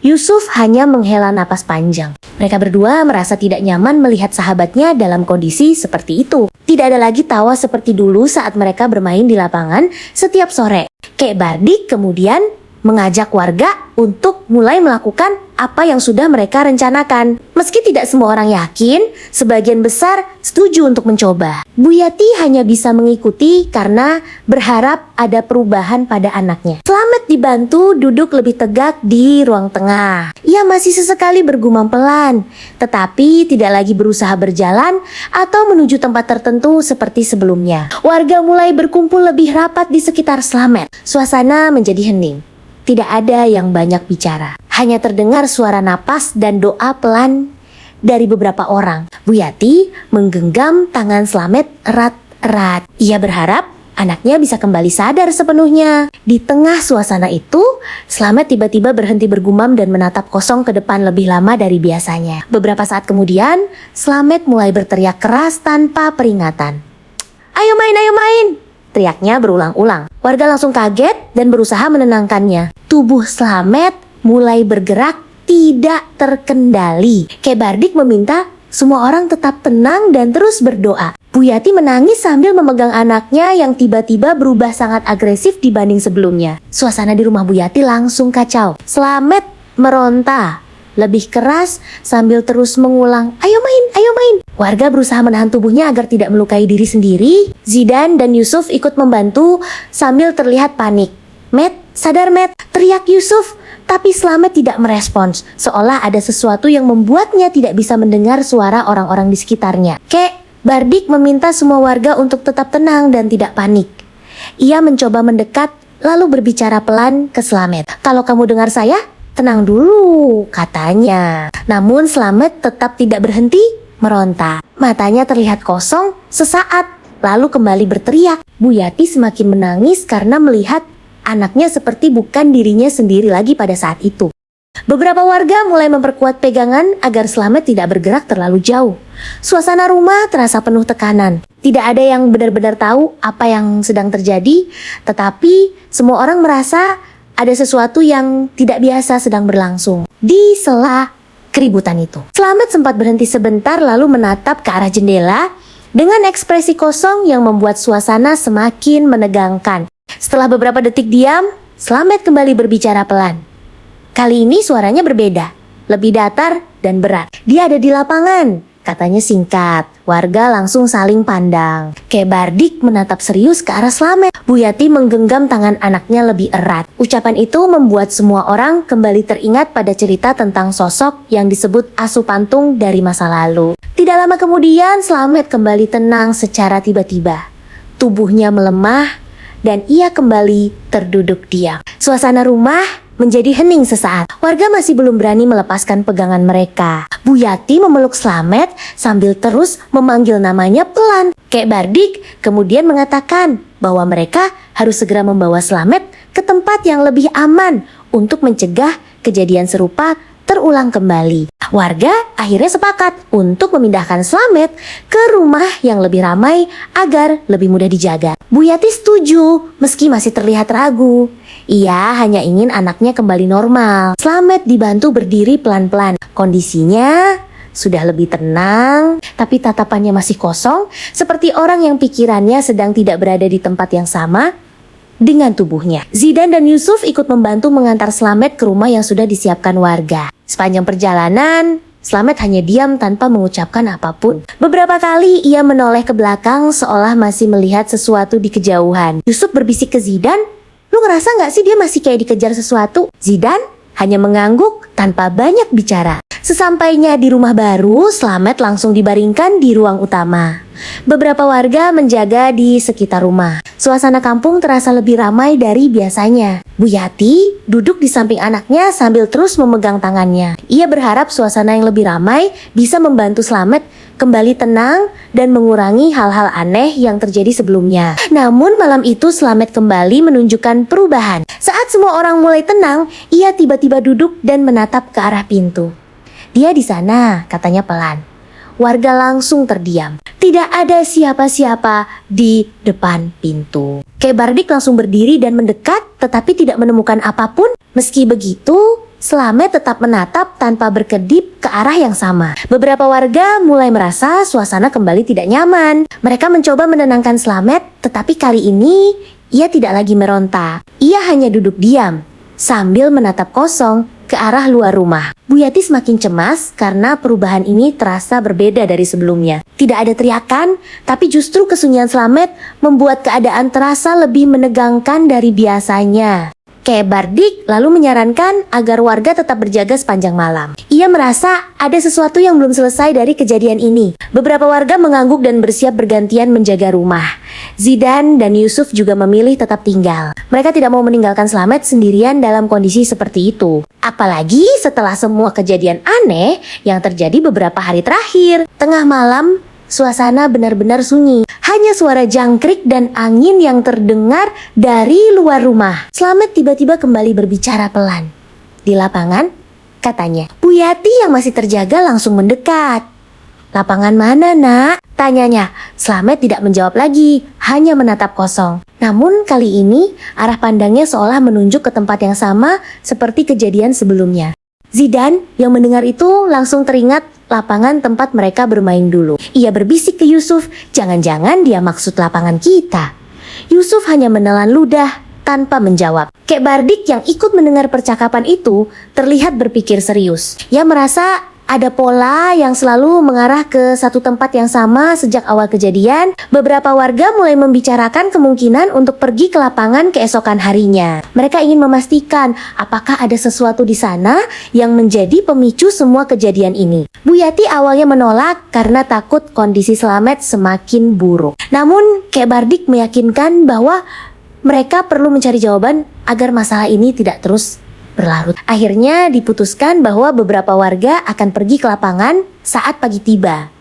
Yusuf hanya menghela napas panjang. Mereka berdua merasa tidak nyaman melihat sahabatnya dalam kondisi seperti itu. Tidak ada lagi tawa seperti dulu saat mereka bermain di lapangan setiap sore. Kek Bardik kemudian mengajak warga untuk mulai melakukan apa yang sudah mereka rencanakan. Meski tidak semua orang yakin, sebagian besar setuju untuk mencoba. Bu Yati hanya bisa mengikuti karena berharap ada perubahan pada anaknya. Slamet dibantu duduk lebih tegak di ruang tengah. Ia masih sesekali bergumam pelan, tetapi tidak lagi berusaha berjalan atau menuju tempat tertentu seperti sebelumnya. Warga mulai berkumpul lebih rapat di sekitar Slamet. Suasana menjadi hening. Tidak ada yang banyak bicara. Hanya terdengar suara napas dan doa pelan dari beberapa orang. Bu Yati menggenggam tangan Slamet erat-erat. Ia berharap anaknya bisa kembali sadar sepenuhnya. Di tengah suasana itu, Slamet tiba-tiba berhenti bergumam dan menatap kosong ke depan lebih lama dari biasanya. Beberapa saat kemudian, Slamet mulai berteriak keras tanpa peringatan. "Ayo main, ayo main!" teriaknya berulang-ulang. Warga langsung kaget dan berusaha menenangkannya. Tubuh Slamet mulai bergerak tidak terkendali. Kek Bardik meminta semua orang tetap tenang dan terus berdoa. Bu Yati menangis sambil memegang anaknya yang tiba-tiba berubah sangat agresif dibanding sebelumnya. Suasana di rumah Bu Yati langsung kacau. Slamet meronta lebih keras sambil terus mengulang, "Ayo main, ayo main." Warga berusaha menahan tubuhnya agar tidak melukai diri sendiri. Zidan dan Yusuf ikut membantu sambil terlihat panik. "Met, sadar Met," teriak Yusuf. Tapi Slamet tidak merespons, seolah ada sesuatu yang membuatnya tidak bisa mendengar suara orang-orang di sekitarnya. Kek Bardik meminta semua warga untuk tetap tenang dan tidak panik. Ia mencoba mendekat lalu berbicara pelan ke Slamet. "Kalau kamu dengar saya, tenang dulu," katanya. Namun Slamet tetap tidak berhenti meronta. Matanya terlihat kosong sesaat, lalu kembali berteriak. Bu Yati semakin menangis karena melihat anaknya seperti bukan dirinya sendiri lagi pada saat itu. Beberapa warga mulai memperkuat pegangan agar Slamet tidak bergerak terlalu jauh. Suasana rumah terasa penuh tekanan. Tidak ada yang benar-benar tahu apa yang sedang terjadi, tetapi semua orang merasa ada sesuatu yang tidak biasa sedang berlangsung. Di sela keributan itu, Slamet sempat berhenti sebentar lalu menatap ke arah jendela dengan ekspresi kosong yang membuat suasana semakin menegangkan. Setelah beberapa detik diam, Slamet kembali berbicara pelan. Kali ini suaranya berbeda, lebih datar dan berat. "Dia ada di lapangan," katanya singkat. Warga langsung saling pandang. Kek Bardik menatap serius ke arah Slamet. Bu Yati menggenggam tangan anaknya lebih erat. Ucapan itu membuat semua orang kembali teringat pada cerita tentang sosok yang disebut Asu Pantung dari masa lalu. Tidak lama kemudian, Slamet kembali tenang secara tiba-tiba. Tubuhnya melemah dan ia kembali terduduk diam. Suasana rumah menjadi hening sesaat. Warga masih belum berani melepaskan pegangan mereka. Bu Yati memeluk Slamet sambil terus memanggil namanya pelan. Kek Bardik kemudian mengatakan bahwa mereka harus segera membawa Slamet ke tempat yang lebih aman untuk mencegah kejadian serupa terulang kembali. Warga akhirnya sepakat untuk memindahkan Slamet ke rumah yang lebih ramai agar lebih mudah dijaga. Bu Yati setuju meski masih terlihat ragu. Ia hanya ingin anaknya kembali normal. Slamet dibantu berdiri pelan-pelan. Kondisinya sudah lebih tenang, tapi tatapannya masih kosong, seperti orang yang pikirannya sedang tidak berada di tempat yang sama dengan tubuhnya. Zidan dan Yusuf ikut membantu mengantar Slamet ke rumah yang sudah disiapkan warga. Sepanjang perjalanan, Slamet hanya diam tanpa mengucapkan apapun. Beberapa kali ia menoleh ke belakang seolah masih melihat sesuatu di kejauhan. Yusuf berbisik ke Zidan, "Lu ngerasa gak sih dia masih kayak dikejar sesuatu?" Zidan hanya mengangguk tanpa banyak bicara. Sesampainya di rumah baru, Slamet langsung dibaringkan di ruang utama. Beberapa warga menjaga di sekitar rumah. Suasana kampung terasa lebih ramai dari biasanya. Bu Yati duduk di samping anaknya sambil terus memegang tangannya. Ia berharap suasana yang lebih ramai bisa membantu Slamet kembali tenang dan mengurangi hal-hal aneh yang terjadi sebelumnya. Namun malam itu Slamet kembali menunjukkan perubahan. Saat semua orang mulai tenang, ia tiba-tiba duduk dan menatap ke arah pintu. "Dia di sana," katanya pelan. Warga langsung terdiam. Tidak ada siapa-siapa di depan pintu. Kek Bardik langsung berdiri dan mendekat, tetapi tidak menemukan apapun. Meski begitu, Slamet tetap menatap tanpa berkedip ke arah yang sama. Beberapa warga mulai merasa suasana kembali tidak nyaman. Mereka mencoba menenangkan Slamet, tetapi kali ini ia tidak lagi meronta. Ia hanya duduk diam sambil menatap kosong ke arah luar rumah. Bu Yati semakin cemas karena perubahan ini terasa berbeda dari sebelumnya. Tidak ada teriakan, tapi justru kesunyian Slamet membuat keadaan terasa lebih menegangkan dari biasanya. Kek Bardik lalu menyarankan agar warga tetap berjaga sepanjang malam. Ia merasa ada sesuatu yang belum selesai dari kejadian ini. Beberapa warga mengangguk dan bersiap bergantian menjaga rumah. Zidan dan Yusuf juga memilih tetap tinggal. Mereka tidak mau meninggalkan Slamet sendirian dalam kondisi seperti itu. Apalagi setelah semua kejadian aneh yang terjadi beberapa hari terakhir. Tengah malam, suasana benar-benar sunyi. Hanya suara jangkrik dan angin yang terdengar dari luar rumah. Slamet tiba-tiba kembali berbicara pelan. Di lapangan, katanya. Bu Yati yang masih terjaga langsung mendekat. Lapangan mana, Nak? Tanyanya. Slamet tidak menjawab lagi, hanya menatap kosong. Namun kali ini arah pandangnya seolah menunjuk ke tempat yang sama seperti kejadian sebelumnya. Zidan yang mendengar itu langsung teringat lapangan tempat mereka bermain dulu. Ia berbisik ke Yusuf, jangan-jangan dia maksud lapangan kita. Yusuf hanya menelan ludah tanpa menjawab. Kek Bardik yang ikut mendengar percakapan itu terlihat berpikir serius. Ia merasa ada pola yang selalu mengarah ke satu tempat yang sama sejak awal kejadian. Beberapa warga mulai membicarakan kemungkinan untuk pergi ke lapangan keesokan harinya. Mereka ingin memastikan apakah ada sesuatu di sana yang menjadi pemicu semua kejadian ini. Bu Yati awalnya menolak karena takut kondisi Slamet semakin buruk. Namun Kek Bardik meyakinkan bahwa mereka perlu mencari jawaban agar masalah ini tidak terus berlarut. Akhirnya diputuskan bahwa beberapa warga akan pergi ke lapangan saat pagi tiba.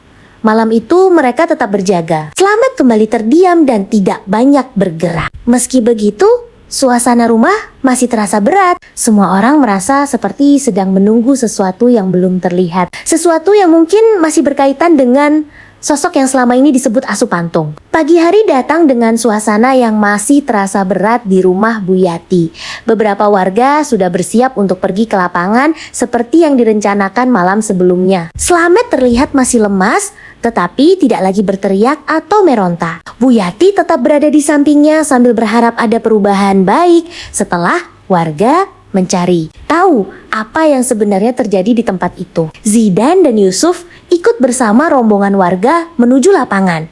Malam itu mereka tetap berjaga. Slamet kembali terdiam dan tidak banyak bergerak. Meski begitu, suasana rumah masih terasa berat. Semua orang merasa seperti sedang menunggu sesuatu yang belum terlihat. Sesuatu yang mungkin masih berkaitan dengan sosok yang selama ini disebut Asu Pantung. Pagi hari datang dengan suasana yang masih terasa berat di rumah Bu Yati. Beberapa warga sudah bersiap untuk pergi ke lapangan seperti yang direncanakan malam sebelumnya. Slamet terlihat masih lemas, tetapi tidak lagi berteriak atau meronta. Bu Yati tetap berada di sampingnya sambil berharap ada perubahan baik setelah warga mencari tahu apa yang sebenarnya terjadi di tempat itu. Zidan dan Yusuf ikut bersama rombongan warga menuju lapangan.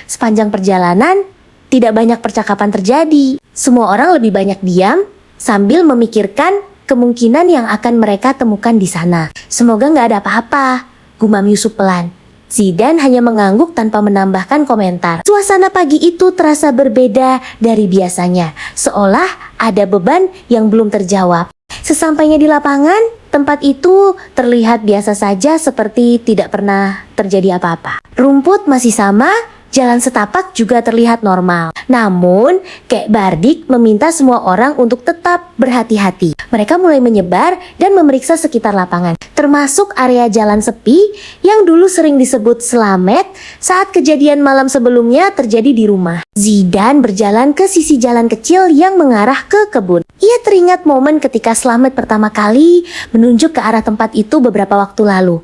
Sepanjang perjalanan, tidak banyak percakapan terjadi. Semua orang lebih banyak diam sambil memikirkan kemungkinan yang akan mereka temukan di sana. Semoga nggak ada apa-apa, gumam Yusuf pelan. Zidan hanya mengangguk tanpa menambahkan komentar. Suasana pagi itu terasa berbeda dari biasanya, seolah ada beban yang belum terjawab. Sesampainya di lapangan, tempat itu terlihat biasa saja seperti tidak pernah terjadi apa-apa. Rumput masih sama, jalan setapak juga terlihat normal. Namun, Kek Bardik meminta semua orang untuk tetap berhati-hati. Mereka mulai menyebar dan memeriksa sekitar lapangan, termasuk area jalan sepi yang dulu sering disebut Slamet saat kejadian malam sebelumnya terjadi di rumah. Zidan berjalan ke sisi jalan kecil yang mengarah ke kebun. Ia teringat momen ketika Slamet pertama kali menunjuk ke arah tempat itu beberapa waktu lalu.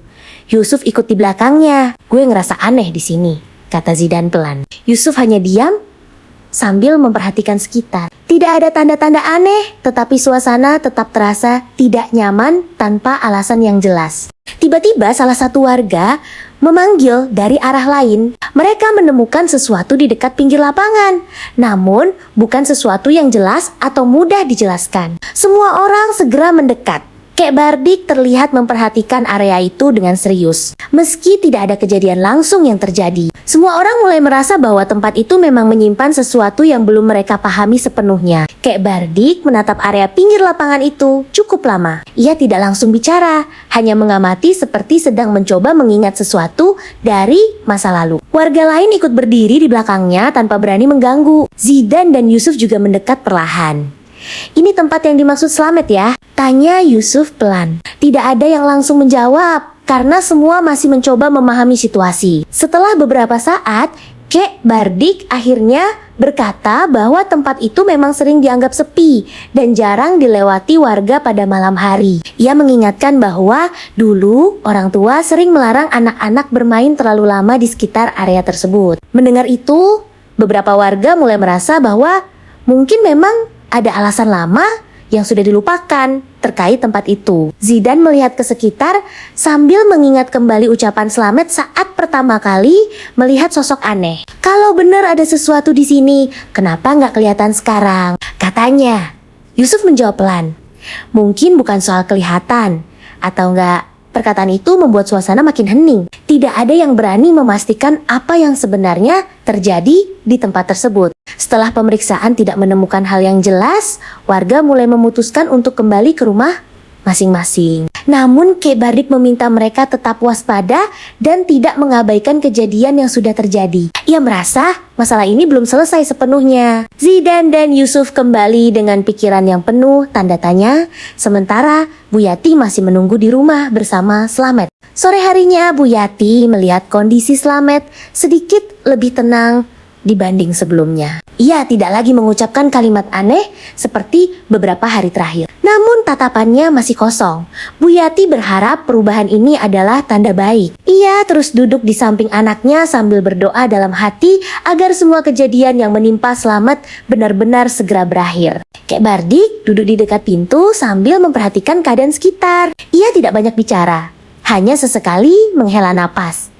Yusuf ikut di belakangnya. Gue ngerasa aneh di sini, kata Zidan pelan. Yusuf hanya diam sambil memperhatikan sekitar. Tidak ada tanda-tanda aneh, tetapi suasana tetap terasa tidak nyaman tanpa alasan yang jelas. Tiba-tiba salah satu warga memanggil dari arah lain. Mereka menemukan sesuatu di dekat pinggir lapangan. Namun, bukan sesuatu yang jelas atau mudah dijelaskan. Semua orang segera mendekat. Kek Bardik terlihat memperhatikan area itu dengan serius. Meski tidak ada kejadian langsung yang terjadi, semua orang mulai merasa bahwa tempat itu memang menyimpan sesuatu yang belum mereka pahami sepenuhnya. Kek Bardik menatap area pinggir lapangan itu cukup lama. Ia tidak langsung bicara, hanya mengamati seperti sedang mencoba mengingat sesuatu dari masa lalu. Warga lain ikut berdiri di belakangnya tanpa berani mengganggu. Zidan dan Yusuf juga mendekat perlahan. Ini tempat yang dimaksud Slamet ya? Tanya Yusuf pelan. Tidak ada yang langsung menjawab karena semua masih mencoba memahami situasi. Setelah beberapa saat, Kek Bardik akhirnya berkata bahwa tempat itu memang sering dianggap sepi dan jarang dilewati warga pada malam hari. Ia mengingatkan bahwa dulu orang tua sering melarang anak-anak bermain terlalu lama di sekitar area tersebut. Mendengar itu, beberapa warga mulai merasa bahwa mungkin memang ada alasan lama yang sudah dilupakan terkait tempat itu. Zidan melihat ke sekitar sambil mengingat kembali ucapan Slamet saat pertama kali melihat sosok aneh. Kalau benar ada sesuatu di sini, kenapa nggak kelihatan sekarang? Katanya. Yusuf menjawab pelan. Mungkin bukan soal kelihatan, atau enggak. Perkataan itu membuat suasana makin hening. Tidak ada yang berani memastikan apa yang sebenarnya terjadi di tempat tersebut. Setelah pemeriksaan tidak menemukan hal yang jelas, warga mulai memutuskan untuk kembali ke rumah masing-masing. Namun Kek Bardik meminta mereka tetap waspada dan tidak mengabaikan kejadian yang sudah terjadi. Ia merasa masalah ini belum selesai sepenuhnya. Zidan dan Yusuf kembali dengan pikiran yang penuh tanda tanya, sementara Bu Yati masih menunggu di rumah bersama Slamet. Sore harinya Bu Yati melihat kondisi Slamet sedikit lebih tenang dibanding sebelumnya. Ia tidak lagi mengucapkan kalimat aneh seperti beberapa hari terakhir. Namun tatapannya masih kosong. Bu Yati berharap perubahan ini adalah tanda baik. Ia terus duduk di samping anaknya sambil berdoa dalam hati agar semua kejadian yang menimpa Slamet benar-benar segera berakhir. Kek Bardik duduk di dekat pintu sambil memperhatikan keadaan sekitar. Ia tidak banyak bicara, hanya sesekali menghela napas.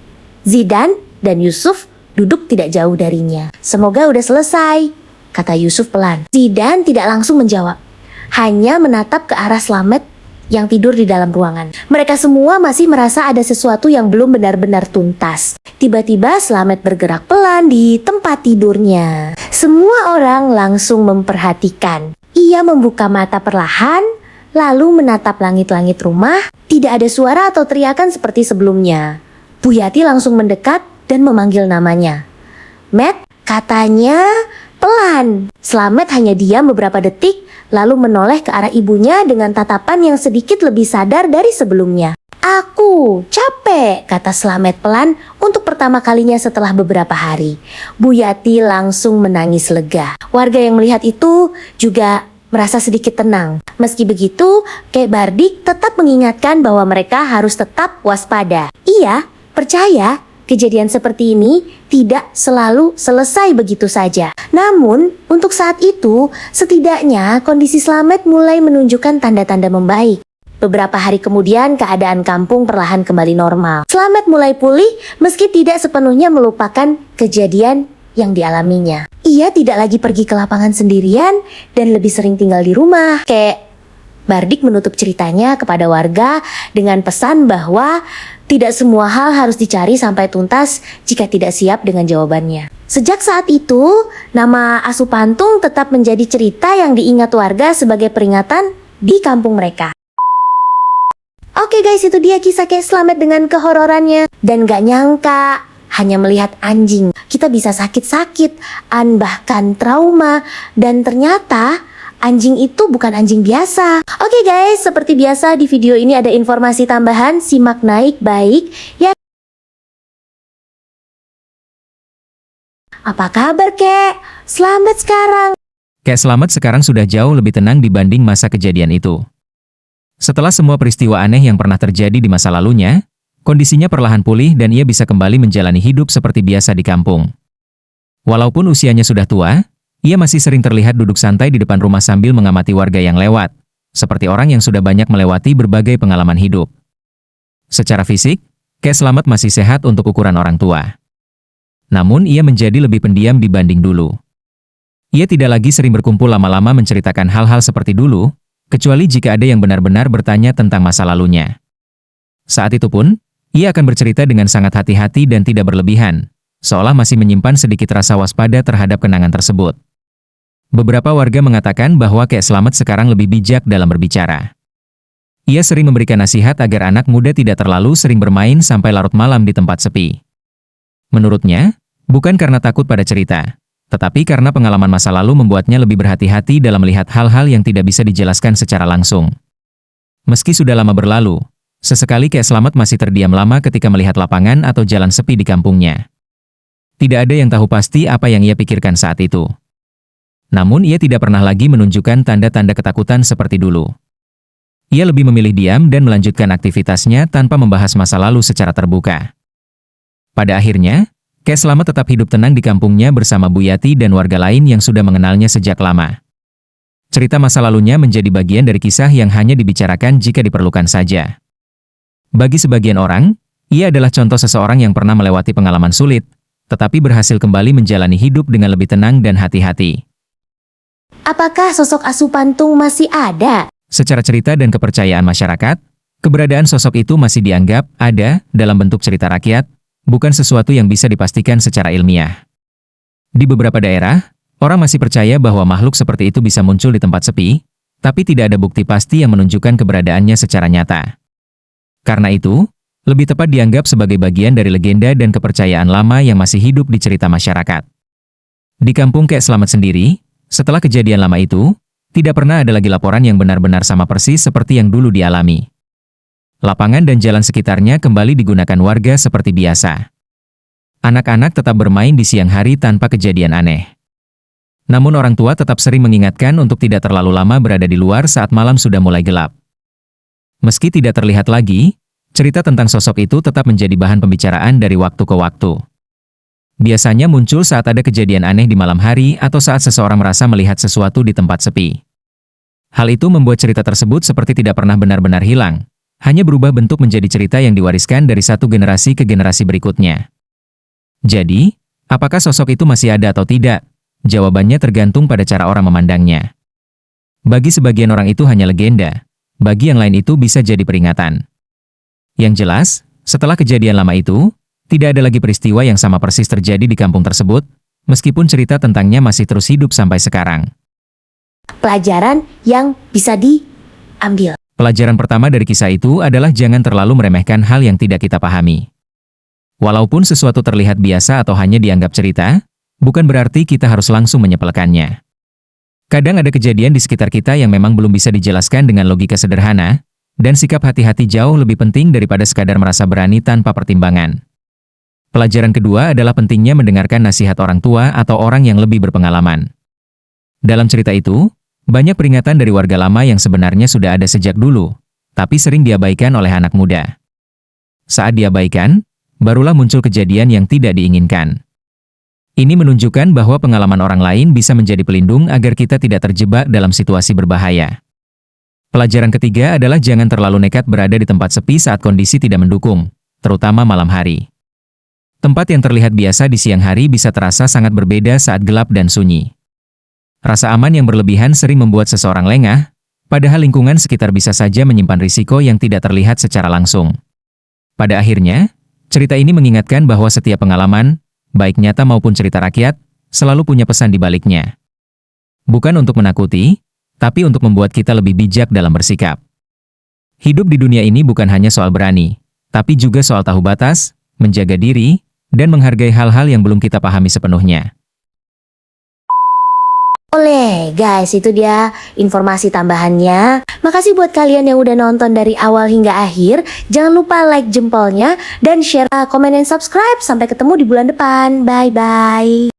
Zidan dan Yusuf duduk tidak jauh darinya. Semoga udah selesai, kata Yusuf pelan. Zidan tidak langsung menjawab, hanya menatap ke arah Slamet yang tidur di dalam ruangan. Mereka semua masih merasa ada sesuatu yang belum benar-benar tuntas. Tiba-tiba Slamet bergerak pelan di tempat tidurnya. Semua orang langsung memperhatikan. Ia membuka mata perlahan, lalu menatap langit-langit rumah. Tidak ada suara atau teriakan seperti sebelumnya. Bu Yati langsung mendekat dan memanggil namanya. Matt, katanya pelan. Slamet hanya diam beberapa detik, lalu menoleh ke arah ibunya dengan tatapan yang sedikit lebih sadar dari sebelumnya. Aku capek, kata Slamet pelan untuk pertama kalinya setelah beberapa hari. Bu Yati langsung menangis lega. Warga yang melihat itu juga merasa sedikit tenang. Meski begitu, Kek Bardik tetap mengingatkan bahwa mereka harus tetap waspada. Ia percaya kejadian seperti ini tidak selalu selesai begitu saja. Namun, untuk saat itu, setidaknya kondisi Slamet mulai menunjukkan tanda-tanda membaik. Beberapa hari kemudian, keadaan kampung perlahan kembali normal. Slamet mulai pulih meski tidak sepenuhnya melupakan kejadian yang dialaminya. Ia tidak lagi pergi ke lapangan sendirian dan lebih sering tinggal di rumah. Kek Bardik menutup ceritanya kepada warga dengan pesan bahwa tidak semua hal harus dicari sampai tuntas jika tidak siap dengan jawabannya. Sejak saat itu, nama Asu Pantung tetap menjadi cerita yang diingat warga sebagai peringatan di kampung mereka. Oke guys, itu dia kisah Kek Slamet dengan kehororannya. Dan gak nyangka, hanya melihat anjing, kita bisa sakit-sakit, bahkan trauma. Dan ternyata anjing itu bukan anjing biasa. Oke guys, seperti biasa di video ini ada informasi tambahan, simak baik-baik ya. Apa kabar Kek? Selamat sekarang. Kek Slamet sekarang sudah jauh lebih tenang dibanding masa kejadian itu. Setelah semua peristiwa aneh yang pernah terjadi di masa lalunya, kondisinya perlahan pulih dan ia bisa kembali menjalani hidup seperti biasa di kampung. Walaupun usianya sudah tua, ia masih sering terlihat duduk santai di depan rumah sambil mengamati warga yang lewat, seperti orang yang sudah banyak melewati berbagai pengalaman hidup. Secara fisik, Kek Slamet masih sehat untuk ukuran orang tua. Namun ia menjadi lebih pendiam dibanding dulu. Ia tidak lagi sering berkumpul lama-lama menceritakan hal-hal seperti dulu, kecuali jika ada yang benar-benar bertanya tentang masa lalunya. Saat itu pun, ia akan bercerita dengan sangat hati-hati dan tidak berlebihan, seolah masih menyimpan sedikit rasa waspada terhadap kenangan tersebut. Beberapa warga mengatakan bahwa Kek Slamet sekarang lebih bijak dalam berbicara. Ia sering memberikan nasihat agar anak muda tidak terlalu sering bermain sampai larut malam di tempat sepi. Menurutnya, bukan karena takut pada cerita, tetapi karena pengalaman masa lalu membuatnya lebih berhati-hati dalam melihat hal-hal yang tidak bisa dijelaskan secara langsung. Meski sudah lama berlalu, sesekali Kek Slamet masih terdiam lama ketika melihat lapangan atau jalan sepi di kampungnya. Tidak ada yang tahu pasti apa yang ia pikirkan saat itu. Namun ia tidak pernah lagi menunjukkan tanda-tanda ketakutan seperti dulu. Ia lebih memilih diam dan melanjutkan aktivitasnya tanpa membahas masa lalu secara terbuka. Pada akhirnya, Kek Slamet tetap hidup tenang di kampungnya bersama Bu Yati dan warga lain yang sudah mengenalnya sejak lama. Cerita masa lalunya menjadi bagian dari kisah yang hanya dibicarakan jika diperlukan saja. Bagi sebagian orang, ia adalah contoh seseorang yang pernah melewati pengalaman sulit, tetapi berhasil kembali menjalani hidup dengan lebih tenang dan hati-hati. Apakah sosok Asu Pantung masih ada? Secara cerita dan kepercayaan masyarakat, keberadaan sosok itu masih dianggap ada dalam bentuk cerita rakyat, bukan sesuatu yang bisa dipastikan secara ilmiah. Di beberapa daerah, orang masih percaya bahwa makhluk seperti itu bisa muncul di tempat sepi, tapi tidak ada bukti pasti yang menunjukkan keberadaannya secara nyata. Karena itu, lebih tepat dianggap sebagai bagian dari legenda dan kepercayaan lama yang masih hidup di cerita masyarakat. Di kampung Kek Slamet sendiri, setelah kejadian lama itu, tidak pernah ada lagi laporan yang benar-benar sama persis seperti yang dulu dialami. Lapangan dan jalan sekitarnya kembali digunakan warga seperti biasa. Anak-anak tetap bermain di siang hari tanpa kejadian aneh. Namun orang tua tetap sering mengingatkan untuk tidak terlalu lama berada di luar saat malam sudah mulai gelap. Meski tidak terlihat lagi, cerita tentang sosok itu tetap menjadi bahan pembicaraan dari waktu ke waktu. Biasanya muncul saat ada kejadian aneh di malam hari atau saat seseorang merasa melihat sesuatu di tempat sepi. Hal itu membuat cerita tersebut seperti tidak pernah benar-benar hilang, hanya berubah bentuk menjadi cerita yang diwariskan dari satu generasi ke generasi berikutnya. Jadi, apakah sosok itu masih ada atau tidak? Jawabannya tergantung pada cara orang memandangnya. Bagi sebagian orang itu hanya legenda, bagi yang lain itu bisa jadi peringatan. Yang jelas, setelah kejadian lama itu, tidak ada lagi peristiwa yang sama persis terjadi di kampung tersebut, meskipun cerita tentangnya masih terus hidup sampai sekarang. Pelajaran yang bisa diambil. Pelajaran pertama dari kisah itu adalah jangan terlalu meremehkan hal yang tidak kita pahami. Walaupun sesuatu terlihat biasa atau hanya dianggap cerita, bukan berarti kita harus langsung menyepelekannya. Kadang ada kejadian di sekitar kita yang memang belum bisa dijelaskan dengan logika sederhana, dan sikap hati-hati jauh lebih penting daripada sekadar merasa berani tanpa pertimbangan. Pelajaran kedua adalah pentingnya mendengarkan nasihat orang tua atau orang yang lebih berpengalaman. Dalam cerita itu, banyak peringatan dari warga lama yang sebenarnya sudah ada sejak dulu, tapi sering diabaikan oleh anak muda. Saat diabaikan, barulah muncul kejadian yang tidak diinginkan. Ini menunjukkan bahwa pengalaman orang lain bisa menjadi pelindung agar kita tidak terjebak dalam situasi berbahaya. Pelajaran ketiga adalah jangan terlalu nekat berada di tempat sepi saat kondisi tidak mendukung, terutama malam hari. Tempat yang terlihat biasa di siang hari bisa terasa sangat berbeda saat gelap dan sunyi. Rasa aman yang berlebihan sering membuat seseorang lengah, padahal lingkungan sekitar bisa saja menyimpan risiko yang tidak terlihat secara langsung. Pada akhirnya, cerita ini mengingatkan bahwa setiap pengalaman, baik nyata maupun cerita rakyat, selalu punya pesan di baliknya. Bukan untuk menakuti, tapi untuk membuat kita lebih bijak dalam bersikap. Hidup di dunia ini bukan hanya soal berani, tapi juga soal tahu batas, menjaga diri, dan menghargai hal-hal yang belum kita pahami sepenuhnya. Oleh guys, itu dia informasi tambahannya. Makasih buat kalian yang udah nonton dari awal hingga akhir. Jangan lupa like jempolnya dan share, komen, dan subscribe. Sampai ketemu di bulan depan. Bye-bye.